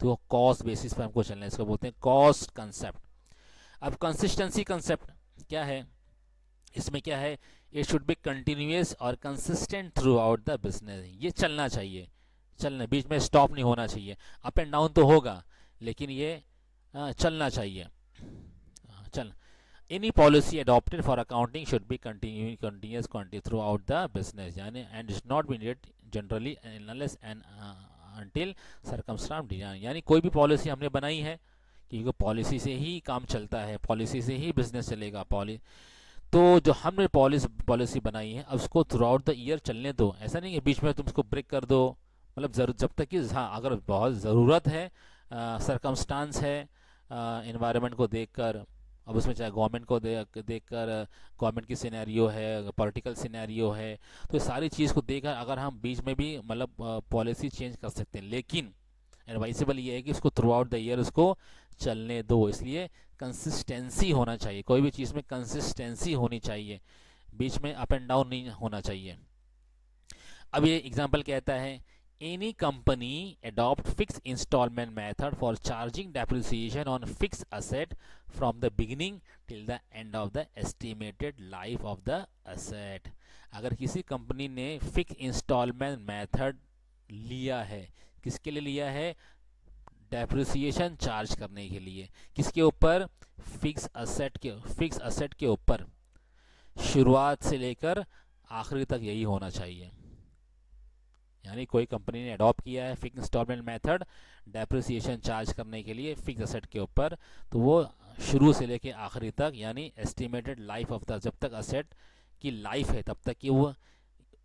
तो कॉस्ट बेसिस पर हमको चलना है, इसको बोलते हैं कॉस्ट कंसेप्ट। अब कंसिस्टेंसी कंसेप्ट क्या है? इसमें क्या है? इट शुड बी कंटिन्यूअस और consistent through out the business. ये चलना चाहिए, बीच में स्टॉप नहीं होना चाहिए। अप एंड डाउन तो होगा, लेकिन ये चलना चाहिए। चल, any policy adopted for accounting should be continuous quantity throughout the business, यानी and is not be needed generally unless and until circumstance design, यानी कोई भी पॉलिसी हमने बनाई है क्योंकि पॉलिसी से ही काम चलता है, पॉलिसी से ही बिजनेस चलेगा। तो जो हमने पॉलिसी बनाई है अब उसको थ्रू आउट द ईयर चलने दो, ऐसा नहीं है बीच में तुम उसको ब्रेक कर दो। मतलब जब तक कि हाँ अगर बहुत ज़रूरत है, सरकमस्टांस है, इन्वायरमेंट को देखकर, अब उसमें चाहे गवर्नमेंट को देखकर गवर्नमेंट की सिनेरियो है, पॉलिटिकल सिनेरियो है, तो ये सारी चीज़ को देखकर अगर हम बीच में भी मतलब पॉलिसी चेंज कर सकते हैं, लेकिन एडवाइसेबल ये है कि उसको थ्रू आउट द ईयर उसको चलने दो। इसलिए कंसिस्टेंसी होना चाहिए, कोई भी चीज़ में कंसिस्टेंसी होनी चाहिए, बीच में अप एंड डाउन नहीं होना चाहिए। अब ये एग्जांपल कहता है any company adopt fix instalment method for charging depreciation on fix asset from the beginning till the end of the estimated life of the asset. अगर किसी कंपनी ने फिक्स इंस्टॉलमेंट मेथड लिया है, किसके लिए लिया है? डेप्रिसिएशन चार्ज करने के लिए। किसके ऊपर? फिक्स असेट के ऊपर। शुरुआत से लेकर आखिरी तक यही होना चाहिए। यानी कोई कंपनी ने अडॉप्ट किया है fix instalment method depreciation charge करने के लिए फिक्स असेट के ऊपर, तो वो शुरू से लेकर आखिरी तक, यानी एस्टिमेटेड लाइफ ऑफ द, जब तक असेट की लाइफ है तब तक कि वो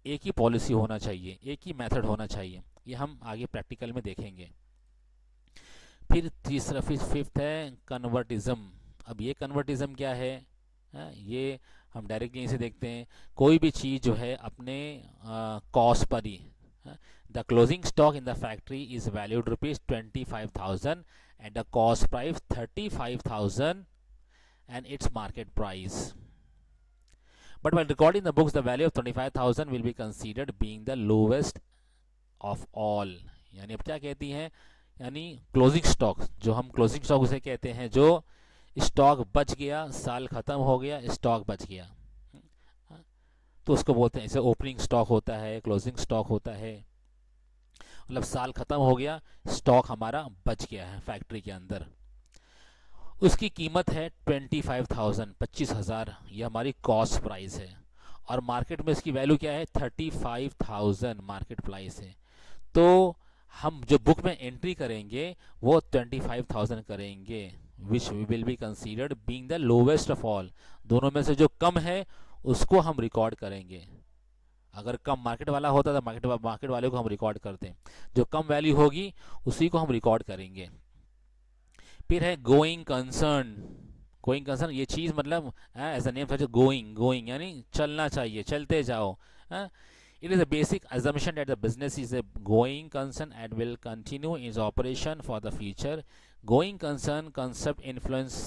एक ही पॉलिसी होना चाहिए, एक ही मेथड होना चाहिए। ये हम आगे प्रैक्टिकल में देखेंगे। फिर तीसरा फिफ्थ है कन्वर्टिज्म। अब ये कन्वर्टिज्म क्या है? ये हम डायरेक्टली यहीं से देखते हैं। कोई भी चीज़ जो है अपने cost per he, the closing stock in the factory is valued ₹25,000 at the cost price 35,000 and its market price. But while recording the books, the value of 25,000 will be considered being the lowest of all. यानी अब क्या कहती हैं? यानी closing stock, जो हम closing stock उसे कहते हैं जो स्टॉक बच गया, साल ख़त्म हो गया, स्टॉक बच गया, तो उसको बोलते हैं। जैसे ओपनिंग स्टॉक होता है, क्लोजिंग स्टॉक होता है, मतलब साल ख़त्म हो गया, स्टॉक हमारा बच गया है फैक्ट्री के अंदर, उसकी कीमत है 25,000, 25,000, ये हमारी कॉस्ट प्राइस है, और मार्केट में इसकी वैल्यू क्या है? 35,000 मार्केट प्राइस है। तो हम जो बुक में एंट्री करेंगे वो 25,000 करेंगे, which will be considered being the lowest of all. दोनों में से जो कम है उसको हम रिकॉर्ड करेंगे। अगर कम मार्केट वाला होता तो मार्केट वाले को हम रिकॉर्ड करते हैं, जो कम वैल्यू होगी उसी को हम रिकॉर्ड करेंगे। फिर है गोइंग कंसर्न। गोइंग कंसर्न ये चीज़ मतलब as a name such going यानी चलना चाहिए, चलते जाओ। It is a basic assumption that the business is a going concern and will continue its operation for the future. Going concern concept influence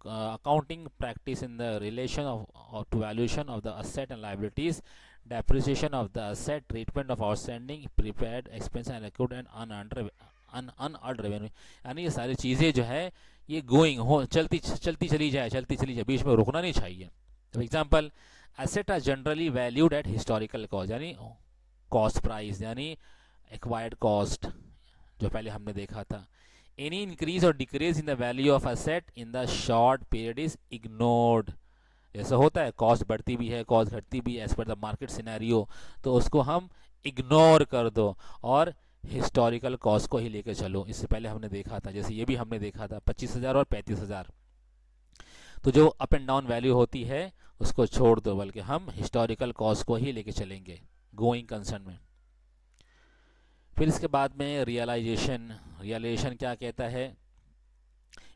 accounting practice in the relation of to valuation of the asset and liabilities, depreciation of the asset, treatment of outstanding prepared expense and accrued and unearned revenue। यानी ये सारी चीज़ें जो है ये going हो, चलती चली जाए, बीच में रुकना नहीं चाहिए। For example, asset are generally valued at historical cost, यानी कॉस्ट प्राइस, यानी एक्वायर्ड कॉस्ट जो पहले हमने देखा था। Any increase or decrease in the value of asset in the short period is ignored. जैसा होता है कॉस्ट बढ़ती भी है, कॉस्ट घटती भी है as per the market scenario, तो उसको हम इग्नोर कर दो और हिस्टोरिकल कॉस्ट को ही लेकर चलो। इससे पहले हमने देखा था, जैसे ये भी हमने देखा था 25,000 और 35,000, तो जो अप एंड डाउन वैल्यू होती है उसको छोड़ दो, बल्कि हम हिस्टोरिकल कॉस्ट को ही लेके चलेंगे गोइंग कंसर्न में। फिर इसके बाद में रियलाइजेशन क्या कहता है?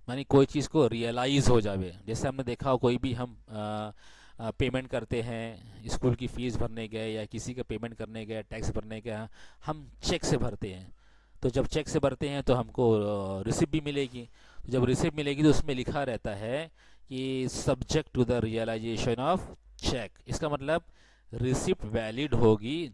यानी कोई चीज़ को रियलाइज़ हो जावे। जैसे हमने देखा हो, कोई भी हम पेमेंट करते हैं, स्कूल की फ़ीस भरने गए या किसी का पेमेंट करने गए, टैक्स भरने गए, हम चेक से भरते हैं। तो जब चेक से भरते हैं तो हमको रिसिप्ट भी मिलेगी। तो जब रिसिप्ट मिलेगी तो उसमें लिखा रहता है कि subject to the realisation of cheque. इसका मतलब रिसिप्ट वैलिड होगी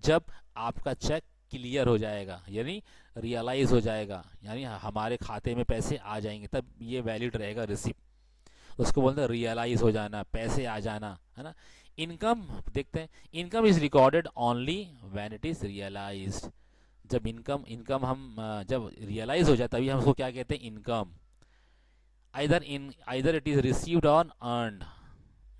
जब आपका चेक क्लियर हो जाएगा, यानी रियलाइज़ हो जाएगा, यानी हमारे खाते में पैसे आ जाएंगे, तब ये वैलिड रहेगा रिसिप्ट। उसको बोलते हैं रियलाइज़ हो जाना, पैसे आ जाना, है ना। इनकम देखते हैं, income is recorded only when it is realised. जब इनकम हम जब रियलाइज़ हो जाए तभी हम उसको क्या कहते हैं? Income. Either it is received on earned,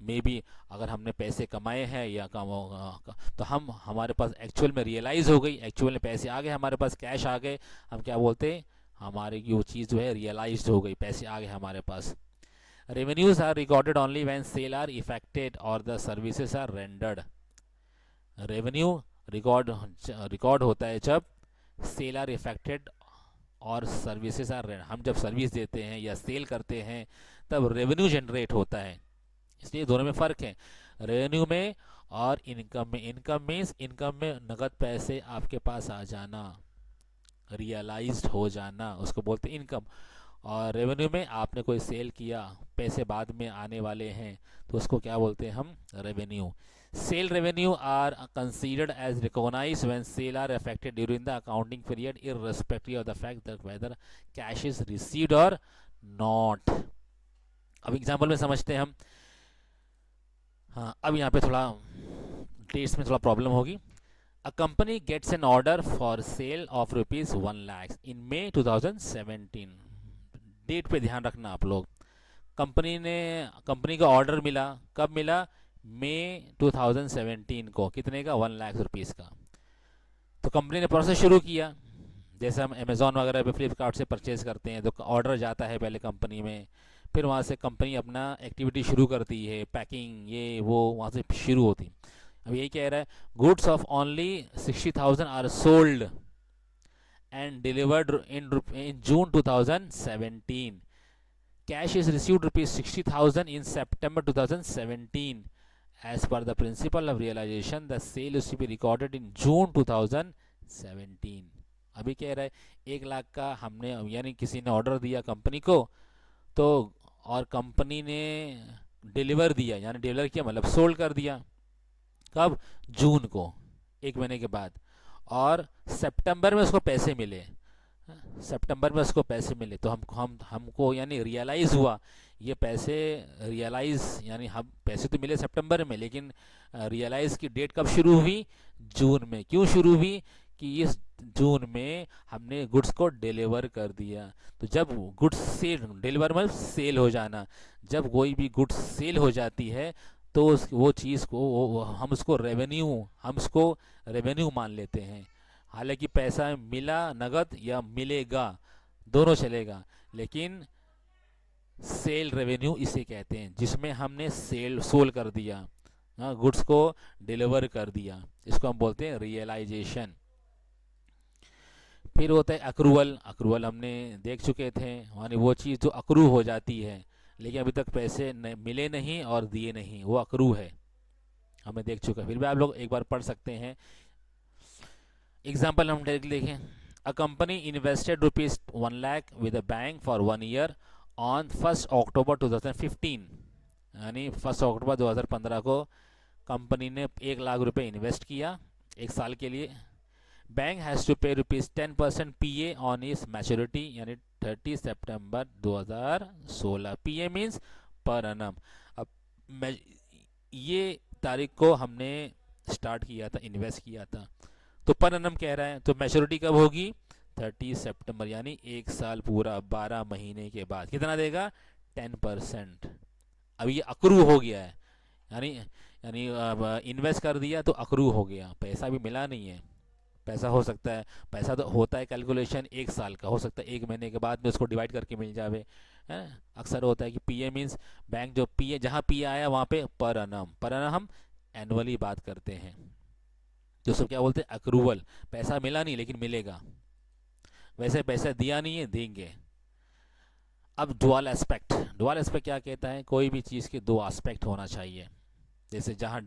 may be अगर हमने पैसे कमाए हैं या तो हम हमारे पास एक्चुअल में रियलाइज़ हो गई, एक्चुअल में पैसे आ गए हमारे पास, कैश आ गए, हम क्या बोलते हैं, हमारी वो चीज़ जो है रियलाइज्ड हो गई, पैसे आ गए हमारे पास। Revenues are recorded only when sale are effected और the services are rendered. Revenue record होता है जब सेल आर इफेक्टेड और सर्विसेज आर, हम जब सर्विस देते हैं या सेल करते हैं तब रेवेन्यू जनरेट होता है, इसलिए दोनों में फ़र्क है, रेवेन्यू में और इनकम में। इनकम मीन्स इनकम में नगद पैसे आपके पास आ जाना, रियलाइज्ड हो जाना, उसको बोलते हैं इनकम। और रेवेन्यू में आपने कोई सेल किया, पैसे बाद में आने वाले हैं, तो उसको क्या बोलते हैं हम, revenue. Sale revenue are considered as recognised when sale are affected during the accounting period irrespective of the fact that whether cash is received or not. अब एग्जांपल में समझते हैं हम। हाँ, अब यहाँ पे थोड़ा डेट्स में थोड़ा प्रॉब्लम होगी। A company gets an order for sale of ₹1 lakh in May 2017। Date पे ध्यान रखना आप लोग। कंपनी का ऑर्डर मिला, कब मिला, मई 2017 को, कितने का, ₹1 लाख का। तो कंपनी ने प्रोसेस शुरू किया, जैसे हम अमेज़ॉन वगैरह पे फ्लिपकार्ट से परचेज़ करते हैं तो ऑर्डर जाता है पहले कंपनी में, फिर वहाँ से कंपनी अपना एक्टिविटी शुरू करती है, पैकिंग ये वो वहाँ से शुरू होती। अब यही कह रहा है, goods of only 60,000 are sold and delivered in June 2017. Cash is received ₹60,000 in September 2017. As per the principle of realization, the sale is to be recorded in June 2017. अभी कह रहा है 1 लाख का हमने, यानी किसी ने ऑर्डर दिया कंपनी को, तो और कंपनी ने डिलीवर दिया, यानी डिलीवर किया मतलब सोल्ड कर दिया, कब, जून को, 1 महीने के बाद, और सितंबर में उसको पैसे मिले, सितंबर में उसको पैसे मिले, तो हमको यानी रियलाइज़ हुआ ये पैसे, रियलाइज़ यानी हम पैसे तो मिले सितंबर में, लेकिन रियलाइज़ की डेट कब शुरू हुई, जून में। क्यों शुरू हुई, कि इस जून में हमने गुड्स को डिलीवर कर दिया। तो जब गुड्स सेल, डिलीवर मतलब सेल हो जाना, जब कोई भी गुड्स सेल हो जाती है तो वो चीज़ को हम उसको रेवेन्यू मान लेते हैं। हालांकि पैसा मिला नगद या मिलेगा, दोनों चलेगा, लेकिन सेल रेवेन्यू इसे कहते हैं जिसमें हमने सोल कर दिया, गुड्स को डिलीवर कर दिया, इसको हम बोलते हैं रियलाइजेशन। फिर होता है अक्रूवल। अक्रूवल हमने देख चुके थे, यानी वो चीज़ जो अक्रू हो जाती है लेकिन अभी तक पैसे मिले नहीं और दिए नहीं, वो अक्रू है, हमें देख चुका। फिर भी आप लोग एक बार पढ़ सकते हैं। एग्जाम्पल हम डायरेक्ट देखें। A company invested ₹1 lakh with a bank for 1 year on 1 अक्टूबर 2015, यानी 1 अक्टूबर 2015 को कंपनी ने ₹1 लाख इन्वेस्ट किया 1 साल के लिए। बैंक हैज़ टू पे ₹10% PA ऑन इस मैच्योरिटी, यानी 30 सितंबर 2016। PA means per annum. अब ये तारीख को हमने स्टार्ट किया था, इन्वेस्ट किया था, तो पर एनम कह रहा है, तो मैच्योरिटी कब होगी, 30 सितंबर, यानी 1 साल पूरा, 12 महीने के बाद कितना देगा, 10%। अब ये अक्रू हो गया है, यानी इन्वेस्ट कर दिया तो अक्रू हो गया, पैसा भी मिला नहीं है। पैसा हो सकता है, पैसा तो होता है कैलकुलेशन 1 साल का, हो सकता है 1 महीने के बाद में उसको डिवाइड करके मिल जावे, है। अक्सर होता है कि PA मीन्स बैंक जो PA, जहाँ PA आया वहाँ पे पर एनम हम एनुअली बात करते हैं, तो सब क्या बोलते हैं, अक्रूवल। पैसा मिला नहीं लेकिन मिलेगा, वैसे पैसा दिया नहीं है, देंगे। अब डुअल एस्पेक्ट। डुअल एस्पेक्ट क्या कहता है, कोई भी चीज़ के 2 एस्पेक्ट होना चाहिए। जैसे जहाँ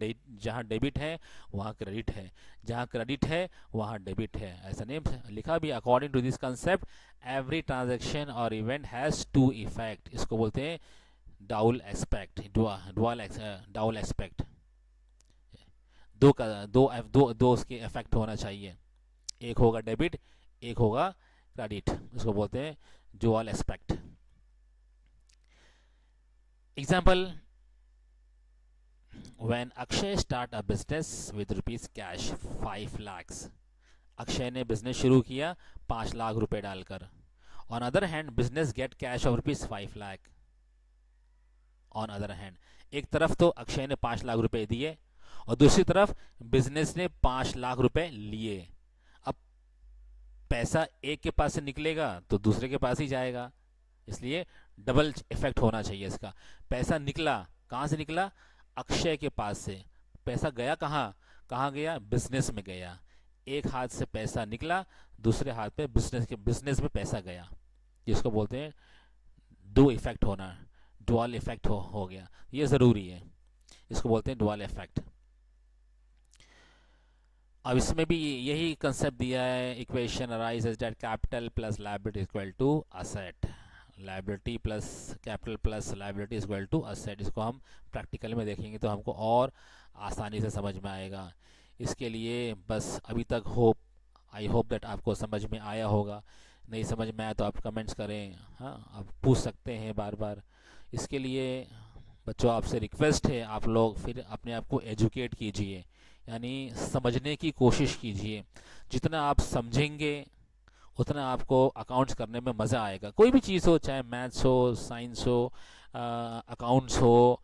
डेबिट है वहाँ क्रेडिट है, जहाँ क्रेडिट है वहाँ डेबिट है, ऐसा नहीं लिखा भी। According to this concept every transaction or event has 2 effect, इसको बोलते हैं डाउल एस्पेक्ट, डाउल एस्पेक्ट। दो उसके इफेक्ट होना चाहिए, एक होगा डेबिट, एक होगा क्रेडिट, इसको बोलते हैं dual aspect. Example, When Akshay start a business with rupees cash 5 lakhs, Akshay ने बिजनेस शुरू किया 5 लाख रुपए डालकर। On other hand, business get cash of rupees 5 lakh. On other hand, एक तरफ तो अक्षय ने 5 लाख रुपए दिए और दूसरी तरफ बिजनेस ने 5 लाख रुपए लिए। अब पैसा एक के पास से निकलेगा तो दूसरे के पास ही जाएगा, इसलिए डबल इफेक्ट होना चाहिए इसका। पैसा निकला, कहाँ से निकला? अक्षय के पास से। पैसा गया कहाँ? कहाँ गया? बिजनेस में गया। एक हाथ से पैसा निकला, दूसरे हाथ पे बिजनेस में पैसा गया, जिसको बोलते हैं दो इफेक्ट होना, डुअल इफेक्ट हो गया। ये ज़रूरी है, इसको बोलते हैं डुअल इफेक्ट। अब इसमें भी यही कंसेप्ट दिया है, equation arise that capital plus liability equal to asset, liability plus capital plus liability equal to asset. इसको हम प्रैक्टिकल में देखेंगे तो हमको और आसानी से समझ में आएगा। इसके लिए बस अभी तक आई होप दैट आपको समझ में आया होगा। नहीं समझ में आया तो आप कमेंट्स करें, हाँ आप पूछ सकते हैं बार बार। इसके लिए बच्चों आपसे रिक्वेस्ट है, आप लोग फिर अपने आप को एजुकेट कीजिए, यानी समझने की कोशिश कीजिए। जितना आप समझेंगे उतना आपको अकाउंट्स करने में मज़ा आएगा। कोई भी चीज़ हो, चाहे मैथ्स हो, साइंस हो, अकाउंट्स हो,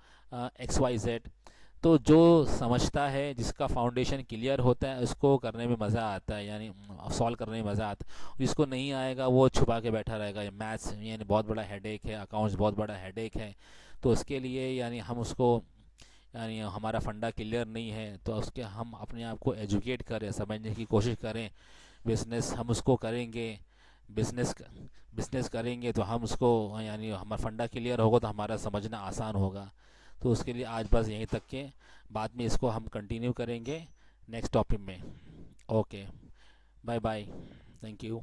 XYZ, तो जो समझता है, जिसका फाउंडेशन क्लियर होता है, उसको करने में मज़ा आता है, यानी सॉल्व करने में मज़ा आता है। जिसको नहीं आएगा वो छुपा के बैठा रहेगा। मैथ्स यानी बहुत बड़ा हेडेक है, अकाउंट्स बहुत बड़ा हेडेक है। तो उसके लिए यानी हम उसको, यानी हमारा फंडा क्लियर नहीं है तो उसके हम अपने आप को एजुकेट करें, समझने की कोशिश करें। बिज़नेस हम उसको करेंगे, बिज़नेस करेंगे तो हम उसको, यानी हमारा फंडा क्लियर होगा तो हमारा समझना आसान होगा। तो उसके लिए आज बस यहीं तक के, बाद में इसको हम कंटिन्यू करेंगे नेक्स्ट टॉपिक में। Okay, bye bye, thank you.